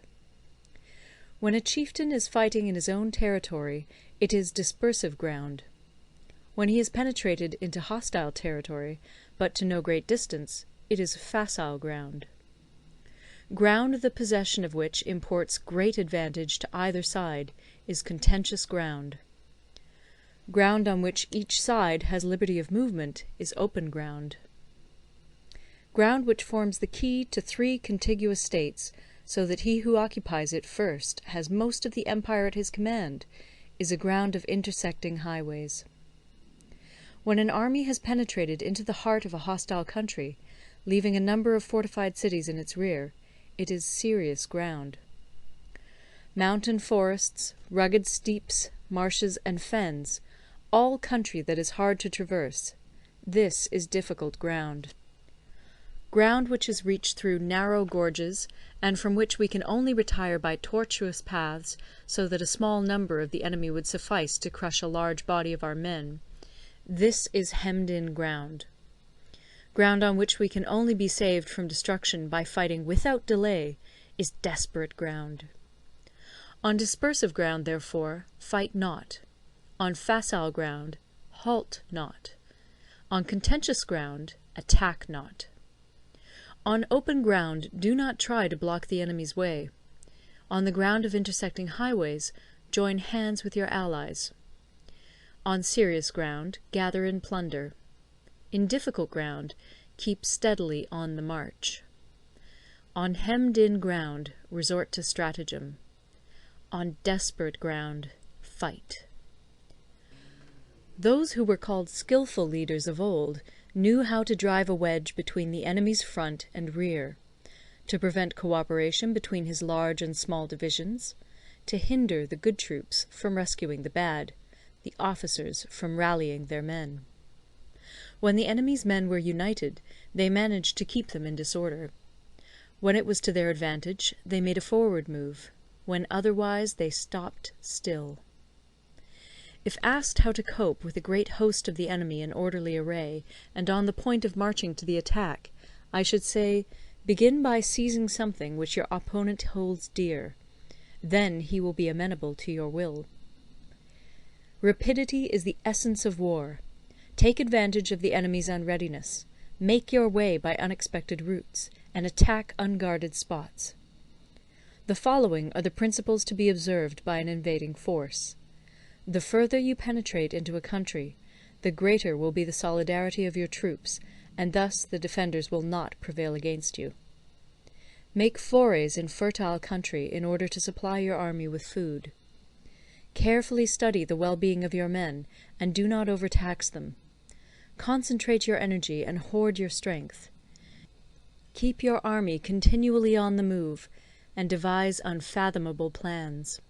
When a chieftain is fighting in his own territory, it is dispersive ground. When he has penetrated into hostile territory, but to no great distance, it is facile ground. Ground the possession of which imports great advantage to either side is contentious ground. Ground on which each side has liberty of movement is open ground. Ground which forms the key to 3 contiguous states, so that he who occupies it first has most of the empire at his command, is a ground of intersecting highways. When an army has penetrated into the heart of a hostile country, leaving a number of fortified cities in its rear, it is serious ground. Mountain forests, rugged steeps, marshes, and fens, all country that is hard to traverse, this is difficult ground. Ground which is reached through narrow gorges, and from which we can only retire by tortuous paths, so that a small number of the enemy would suffice to crush a large body of our men, this is hemmed-in ground. Ground on which we can only be saved from destruction by fighting without delay is desperate ground. On dispersive ground, therefore, fight not. On facile ground, halt not. On contentious ground, attack not. On open ground, do not try to block the enemy's way. On the ground of intersecting highways, join hands with your allies. On serious ground, gather in plunder. In difficult ground, keep steadily on the march. On hemmed-in ground, resort to stratagem. On desperate ground, fight. Those who were called skilful leaders of old knew how to drive a wedge between the enemy's front and rear, to prevent cooperation between his large and small divisions, to hinder the good troops from rescuing the bad, the officers from rallying their men. When the enemy's men were united, they managed to keep them in disorder. When it was to their advantage, they made a forward move. When otherwise, they stopped still. If asked how to cope with a great host of the enemy in orderly array, and on the point of marching to the attack, I should say, begin by seizing something which your opponent holds dear. Then he will be amenable to your will. Rapidity is the essence of war. Take advantage of the enemy's unreadiness. Make your way by unexpected routes, and attack unguarded spots. The following are the principles to be observed by an invading force. The further you penetrate into a country, the greater will be the solidarity of your troops, and thus the defenders will not prevail against you. Make forays in fertile country in order to supply your army with food. Carefully study the well-being of your men, and do not overtax them. Concentrate your energy and hoard your strength. Keep your army continually on the move, and devise unfathomable plans.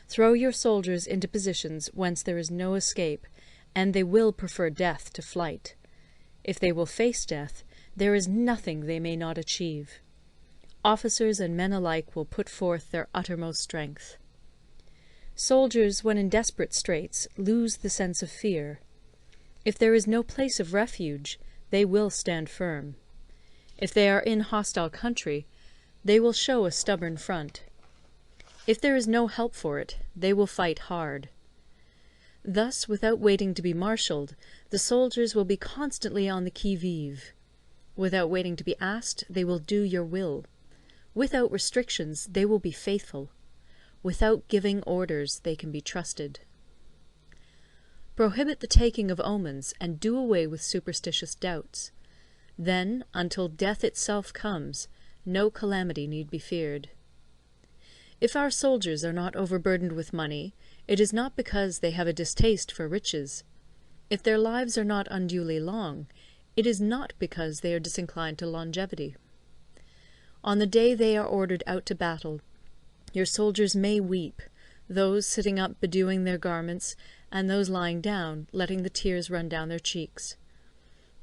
Throw your soldiers into positions whence there is no escape, and they will prefer death to flight. If they will face death, there is nothing they may not achieve. Officers and men alike will put forth their uttermost strength. Soldiers, when in desperate straits, lose the sense of fear. If there is no place of refuge, they will stand firm. If they are in hostile country, they will show a stubborn front. If there is no help for it, they will fight hard. Thus, without waiting to be marshalled, the soldiers will be constantly on the qui-vive. Without waiting to be asked, they will do your will. Without restrictions, they will be faithful. Without giving orders, they can be trusted. Prohibit the taking of omens, and do away with superstitious doubts. Then, until death itself comes, no calamity need be feared. If our soldiers are not overburdened with money, it is not because they have a distaste for riches. If their lives are not unduly long, it is not because they are disinclined to longevity. On the day they are ordered out to battle, your soldiers may weep, those sitting up bedewing their garments, and those lying down, letting the tears run down their cheeks.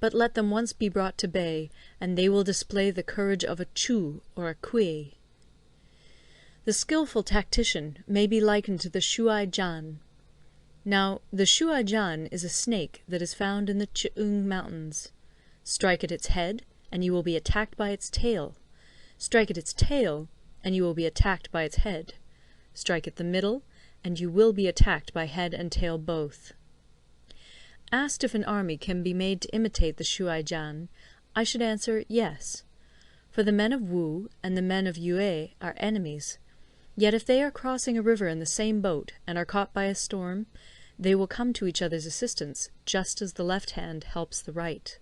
But let them once be brought to bay, and they will display the courage of a Chu or a Kui. The skilful tactician may be likened to the Shuai-jan. Now, the Shuai-jan is a snake that is found in the Ch'ung Mountains. Strike at its head, and you will be attacked by its tail. Strike at its tail, and you will be attacked by its head. Strike at the middle, and you will be attacked by head and tail both. Asked if an army can be made to imitate the Shuai-jan, I should answer yes. For the men of Wu and the men of Yue are enemies. Yet if they are crossing a river in the same boat, and are caught by a storm, they will come to each other's assistance, just as the left hand helps the right.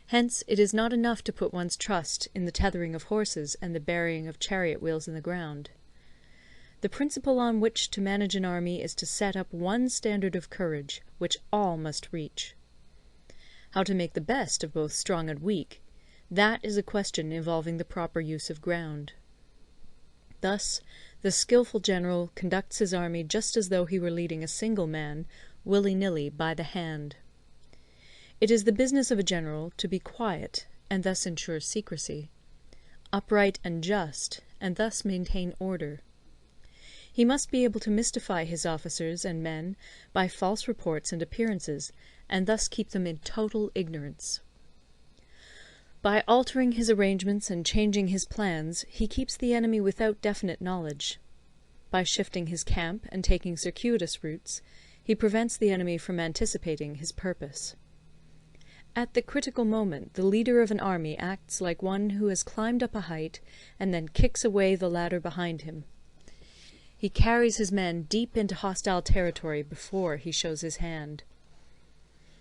Hence it is not enough to put one's trust in the tethering of horses and the burying of chariot wheels in the ground. The principle on which to manage an army is to set up one standard of courage, which all must reach. How to make the best of both strong and weak, that is a question involving the proper use of ground. Thus, the skilful general conducts his army just as though he were leading a single man, willy-nilly, by the hand. It is the business of a general to be quiet, and thus ensure secrecy, upright and just, and thus maintain order. He must be able to mystify his officers and men by false reports and appearances, and thus keep them in total ignorance. By altering his arrangements and changing his plans, he keeps the enemy without definite knowledge. By shifting his camp and taking circuitous routes, he prevents the enemy from anticipating his purpose. At the critical moment the leader of an army acts like one who has climbed up a height and then kicks away the ladder behind him. He carries his men deep into hostile territory before he shows his hand.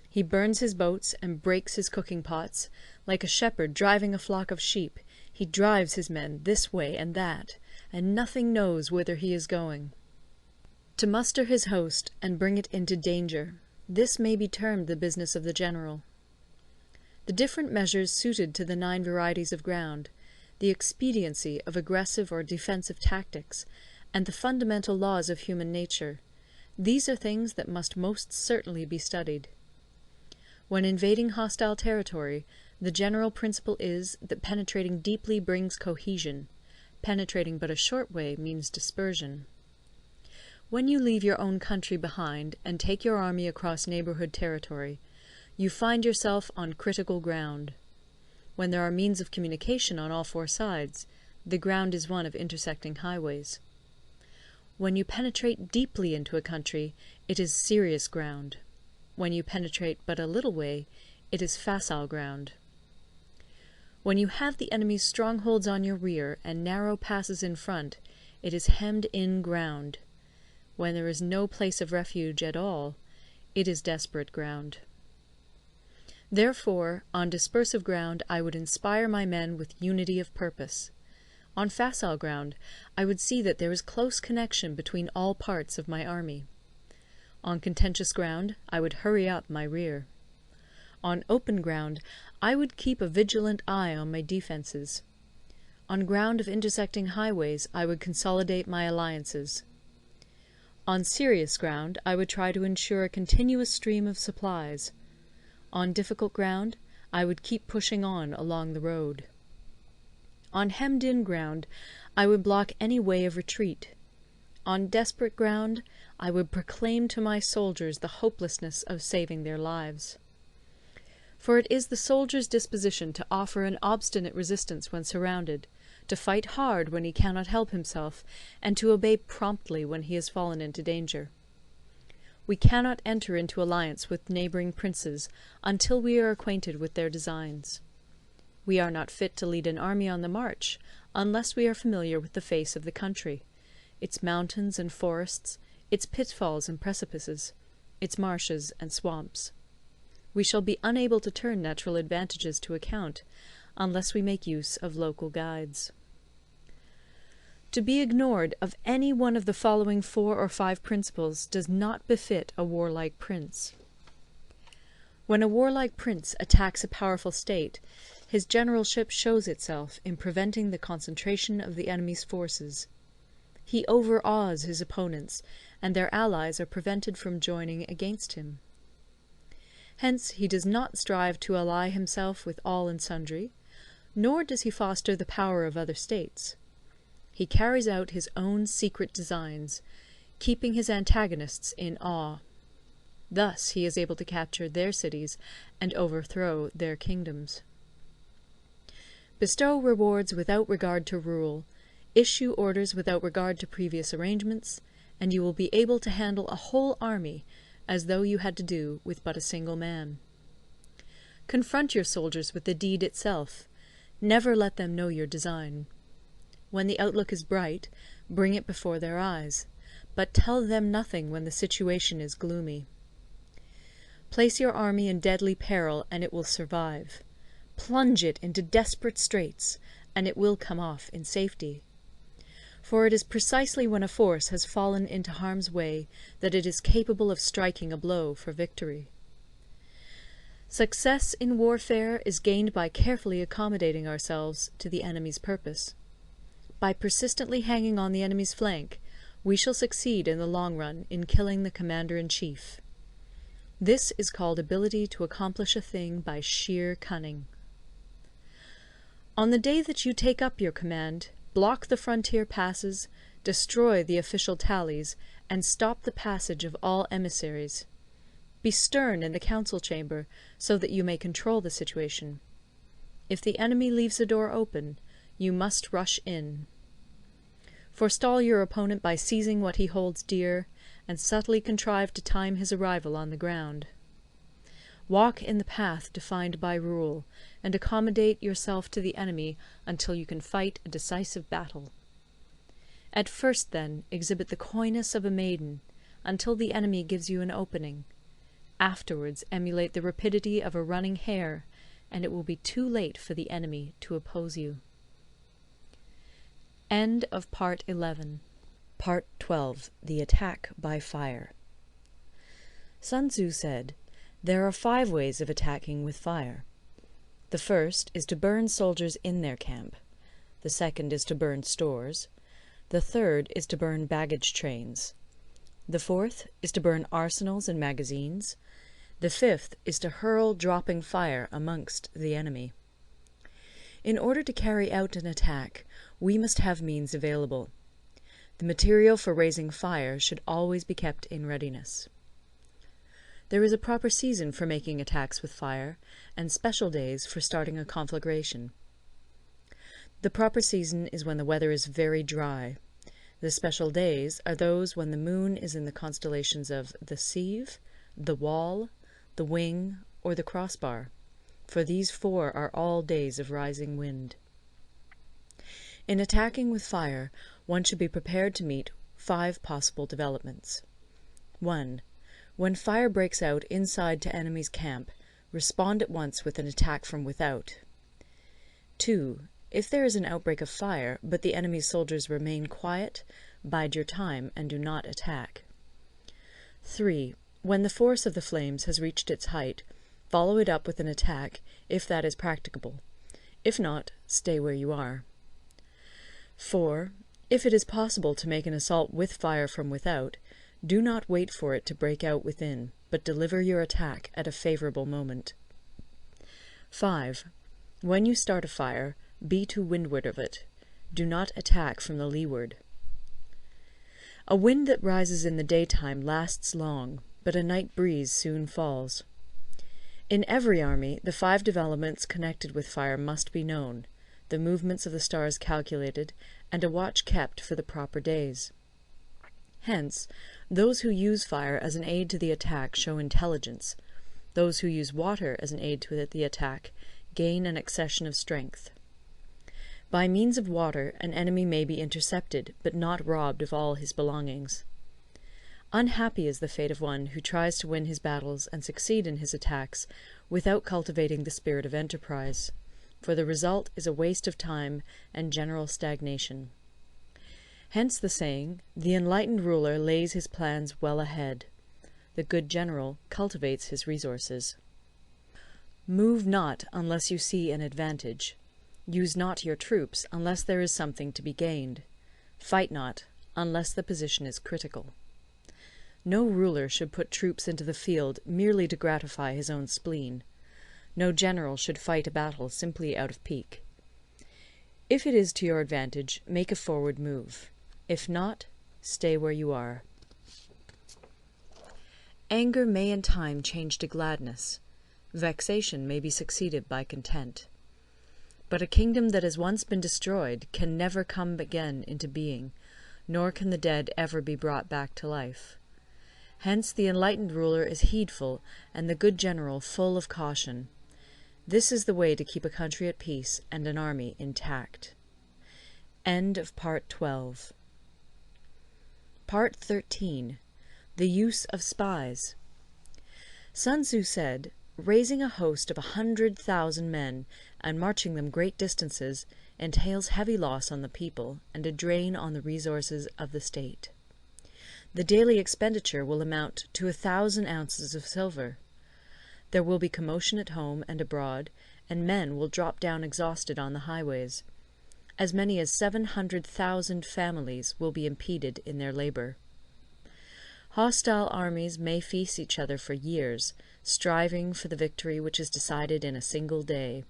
He burns his boats and breaks his cooking pots. Like a shepherd driving a flock of sheep, he drives his men this way and that, and nothing knows whither he is going. To muster his host and bring it into danger, this may be termed the business of the general. The different measures suited to the 9 varieties of ground, the expediency of aggressive or defensive tactics, and the fundamental laws of human nature, these are things that must most certainly be studied. When invading hostile territory, the general principle is that penetrating deeply brings cohesion. Penetrating but a short way means dispersion. When you leave your own country behind and take your army across neighbourhood territory, you find yourself on critical ground. When there are means of communication on all 4 sides, the ground is one of intersecting highways. When you penetrate deeply into a country, it is serious ground. When you penetrate but a little way, it is facile ground. When you have the enemy's strongholds on your rear and narrow passes in front, it is hemmed-in ground. When there is no place of refuge at all, it is desperate ground. Therefore, on dispersive ground I would inspire my men with unity of purpose. On facile ground I would see that there is close connection between all parts of my army. On contentious ground I would hurry up my rear. On open ground I would keep a vigilant eye on my defences. On ground of intersecting highways I would consolidate my alliances. On serious ground I would try to ensure a continuous stream of supplies. On difficult ground I would keep pushing on along the road. On hemmed-in ground I would block any way of retreat. On desperate ground I would proclaim to my soldiers the hopelessness of saving their lives. For it is the soldier's disposition to offer an obstinate resistance when surrounded, to fight hard when he cannot help himself, and to obey promptly when he has fallen into danger. We cannot enter into alliance with neighbouring princes until we are acquainted with their designs. We are not fit to lead an army on the march unless we are familiar with the face of the country, its mountains and forests, its pitfalls and precipices, its marshes and swamps. We shall be unable to turn natural advantages to account unless we make use of local guides. To be ignored of any one of the following 4 or 5 principles does not befit a warlike prince. When a warlike prince attacks a powerful state, his generalship shows itself in preventing the concentration of the enemy's forces. He overawes his opponents, and their allies are prevented from joining against him. Hence he does not strive to ally himself with all and sundry, nor does he foster the power of other states. He carries out his own secret designs, keeping his antagonists in awe. Thus he is able to capture their cities and overthrow their kingdoms. Bestow rewards without regard to rule, issue orders without regard to previous arrangements, and you will be able to handle a whole army as though you had to do with but a single man. Confront your soldiers with the deed itself. Never let them know your design. When the outlook is bright, bring it before their eyes, but tell them nothing when the situation is gloomy. Place your army in deadly peril, and it will survive. Plunge it into desperate straits, and it will come off in safety. For it is precisely when a force has fallen into harm's way that it is capable of striking a blow for victory. Success in warfare is gained by carefully accommodating ourselves to the enemy's purpose. By persistently hanging on the enemy's flank, we shall succeed in the long run in killing the commander-in-chief. This is called ability to accomplish a thing by sheer cunning. On the day that you take up your command, block the frontier passes, destroy the official tallies, and stop the passage of all emissaries. Be stern in the council chamber, so that you may control the situation. If the enemy leaves the door open, you must rush in. Forestall your opponent by seizing what he holds dear, and subtly contrive to time his arrival on the ground. Walk in the path defined by rule, and accommodate yourself to the enemy until you can fight a decisive battle. At first, then, exhibit the coyness of a maiden, until the enemy gives you an opening. Afterwards emulate the rapidity of a running hare, and it will be too late for the enemy to oppose you. End of Part 11. Part 12. The Attack by Fire. Sun Tzu said, "There are 5 ways of attacking with fire. The first is to burn soldiers in their camp. The second is to burn stores. The third is to burn baggage trains. The fourth is to burn arsenals and magazines. The fifth is to hurl dropping fire amongst the enemy." In order to carry out an attack, we must have means available. The material for raising fire should always be kept in readiness. There is a proper season for making attacks with fire, and special days for starting a conflagration. The proper season is when the weather is very dry. The special days are those when the moon is in the constellations of the Sieve, the Wall, the Wing, or the Crossbar, for these 4 are all days of rising wind. In attacking with fire, one should be prepared to meet 5 possible developments. 1. When fire breaks out inside to enemy's camp, respond at once with an attack from without. 2. If there is an outbreak of fire, but the enemy's soldiers remain quiet, bide your time and do not attack. 3. When the force of the flames has reached its height, follow it up with an attack, if that is practicable. If not, stay where you are. 4. If it is possible to make an assault with fire from without, do not wait for it to break out within, but deliver your attack at a favourable moment. 5. When you start a fire, be to windward of it. Do not attack from the leeward. A wind that rises in the daytime lasts long, but a night breeze soon falls. In every army, the 5 developments connected with fire must be known, the movements of the stars calculated, and a watch kept for the proper days. Hence, those who use fire as an aid to the attack show intelligence. Those who use water as an aid to the attack gain an accession of strength. By means of water, an enemy may be intercepted, but not robbed of all his belongings. Unhappy is the fate of one who tries to win his battles and succeed in his attacks without cultivating the spirit of enterprise, for the result is a waste of time and general stagnation. Hence the saying, "The enlightened ruler lays his plans well ahead. The good general cultivates his resources." Move not unless you see an advantage. Use not your troops unless there is something to be gained. Fight not unless the position is critical. No ruler should put troops into the field merely to gratify his own spleen. No general should fight a battle simply out of pique. If it is to your advantage, make a forward move. If not, stay where you are. Anger may in time change to gladness. Vexation may be succeeded by content. But a kingdom that has once been destroyed can never come again into being, nor can the dead ever be brought back to life. Hence the enlightened ruler is heedful, and the good general full of caution. This is the way to keep a country at peace and an army intact. End of Part 12. Part 13. The Use of Spies. Sun Tzu said, "Raising a host of 100,000 men and marching them great distances entails heavy loss on the people and a drain on the resources of the state. The daily expenditure will amount to 1,000 ounces of silver. There will be commotion at home and abroad, and men will drop down exhausted on the highways. As many as 700,000 families will be impeded in their labour. Hostile armies may feast each other for years, striving for the victory which is decided in a single day.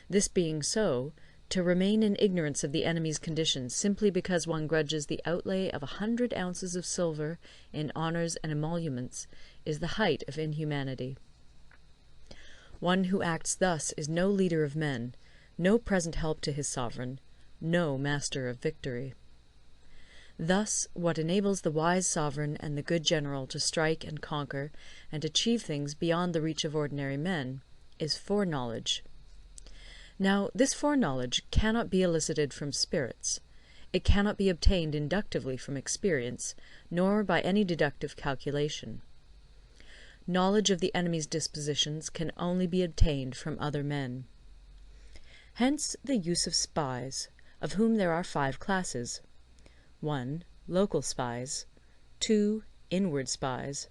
This being so, to remain in ignorance of the enemy's conditions simply because one grudges the outlay of 100 ounces of silver in honours and emoluments is the height of inhumanity. One who acts thus is no leader of men, no present help to his sovereign, no master of victory. Thus, what enables the wise sovereign and the good general to strike and conquer and achieve things beyond the reach of ordinary men is foreknowledge. Now, this foreknowledge cannot be elicited from spirits. It cannot be obtained inductively from experience, nor by any deductive calculation. Knowledge of the enemy's dispositions can only be obtained from other men. Hence the use of spies, of whom there are 5 classes. 1. Local spies. 2. Inward spies.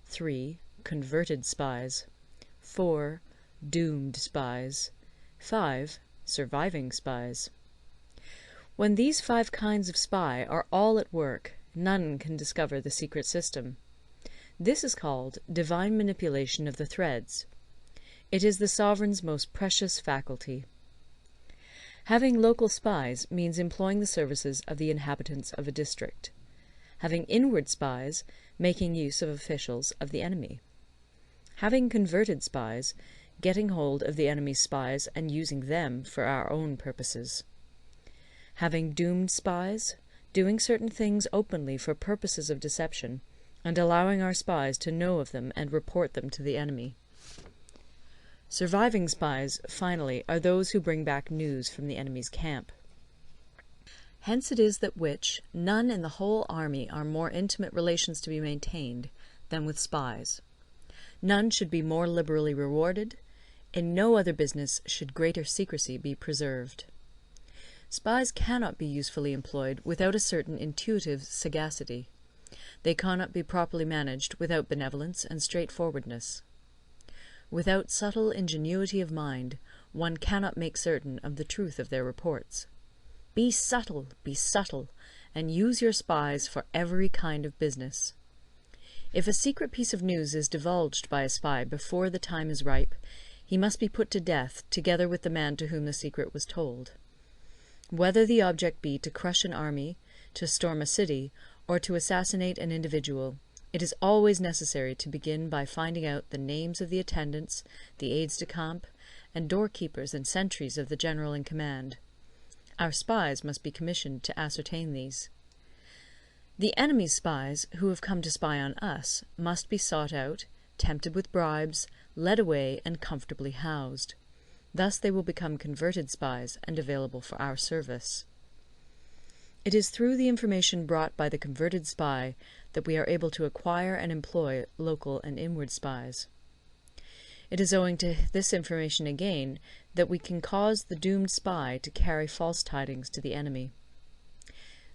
3. Converted spies. 4. Doomed spies. 5. Surviving spies. When these 5 kinds of spy are all at work, none can discover the secret system. This is called divine manipulation of the threads. It is the sovereign's most precious faculty. Having local spies means employing the services of the inhabitants of a district. Having inward spies, making use of officials of the enemy. Having converted spies, getting hold of the enemy's spies and using them for our own purposes. Having doomed spies, doing certain things openly for purposes of deception, and allowing our spies to know of them and report them to the enemy. Surviving spies, finally, are those who bring back news from the enemy's camp. Hence it is that none in the whole army are more intimate relations to be maintained than with spies. None should be more liberally rewarded. In no other business should greater secrecy be preserved. Spies cannot be usefully employed without a certain intuitive sagacity. They cannot be properly managed without benevolence and straightforwardness. Without subtle ingenuity of mind, one cannot make certain of the truth of their reports. Be subtle, and use your spies for every kind of business. If a secret piece of news is divulged by a spy before the time is ripe, he must be put to death together with the man to whom the secret was told. Whether the object be to crush an army, to storm a city, or to assassinate an individual, it is always necessary to begin by finding out the names of the attendants, the aides-de-camp, and doorkeepers and sentries of the general in command. Our spies must be commissioned to ascertain these. The enemy's spies, who have come to spy on us, must be sought out, tempted with bribes, led away, and comfortably housed. Thus they will become converted spies and available for our service. It is through the information brought by the converted spy that we are able to acquire and employ local and inward spies. It is owing to this information again that we can cause the doomed spy to carry false tidings to the enemy.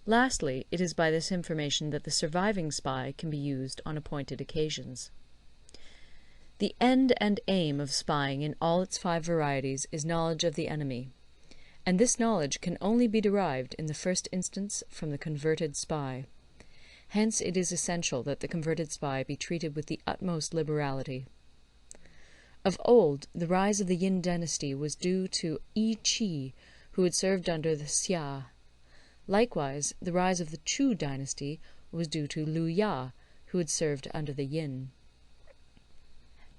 Lastly, it is by this information that the surviving spy can be used on appointed occasions. The end and aim of spying in all its 5 varieties is knowledge of the enemy, and this knowledge can only be derived in the first instance from the converted spy. Hence it is essential that the converted spy be treated with the utmost liberality. Of old, the rise of the Yin dynasty was due to Yi Qi, who had served under the Xia. Likewise, the rise of the Chu dynasty was due to Lu Ya, who had served under the Yin.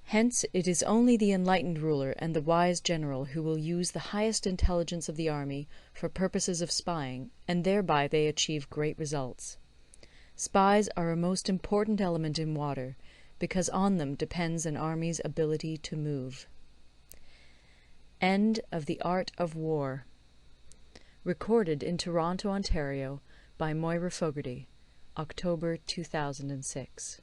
Hence it is only the enlightened ruler and the wise general who will use the highest intelligence of the army for purposes of spying, and thereby they achieve great results. Spies are a most important element in water, because on them depends an army's ability to move. End of The Art of War. Recorded in Toronto, Ontario by Moira Fogarty, October 2006.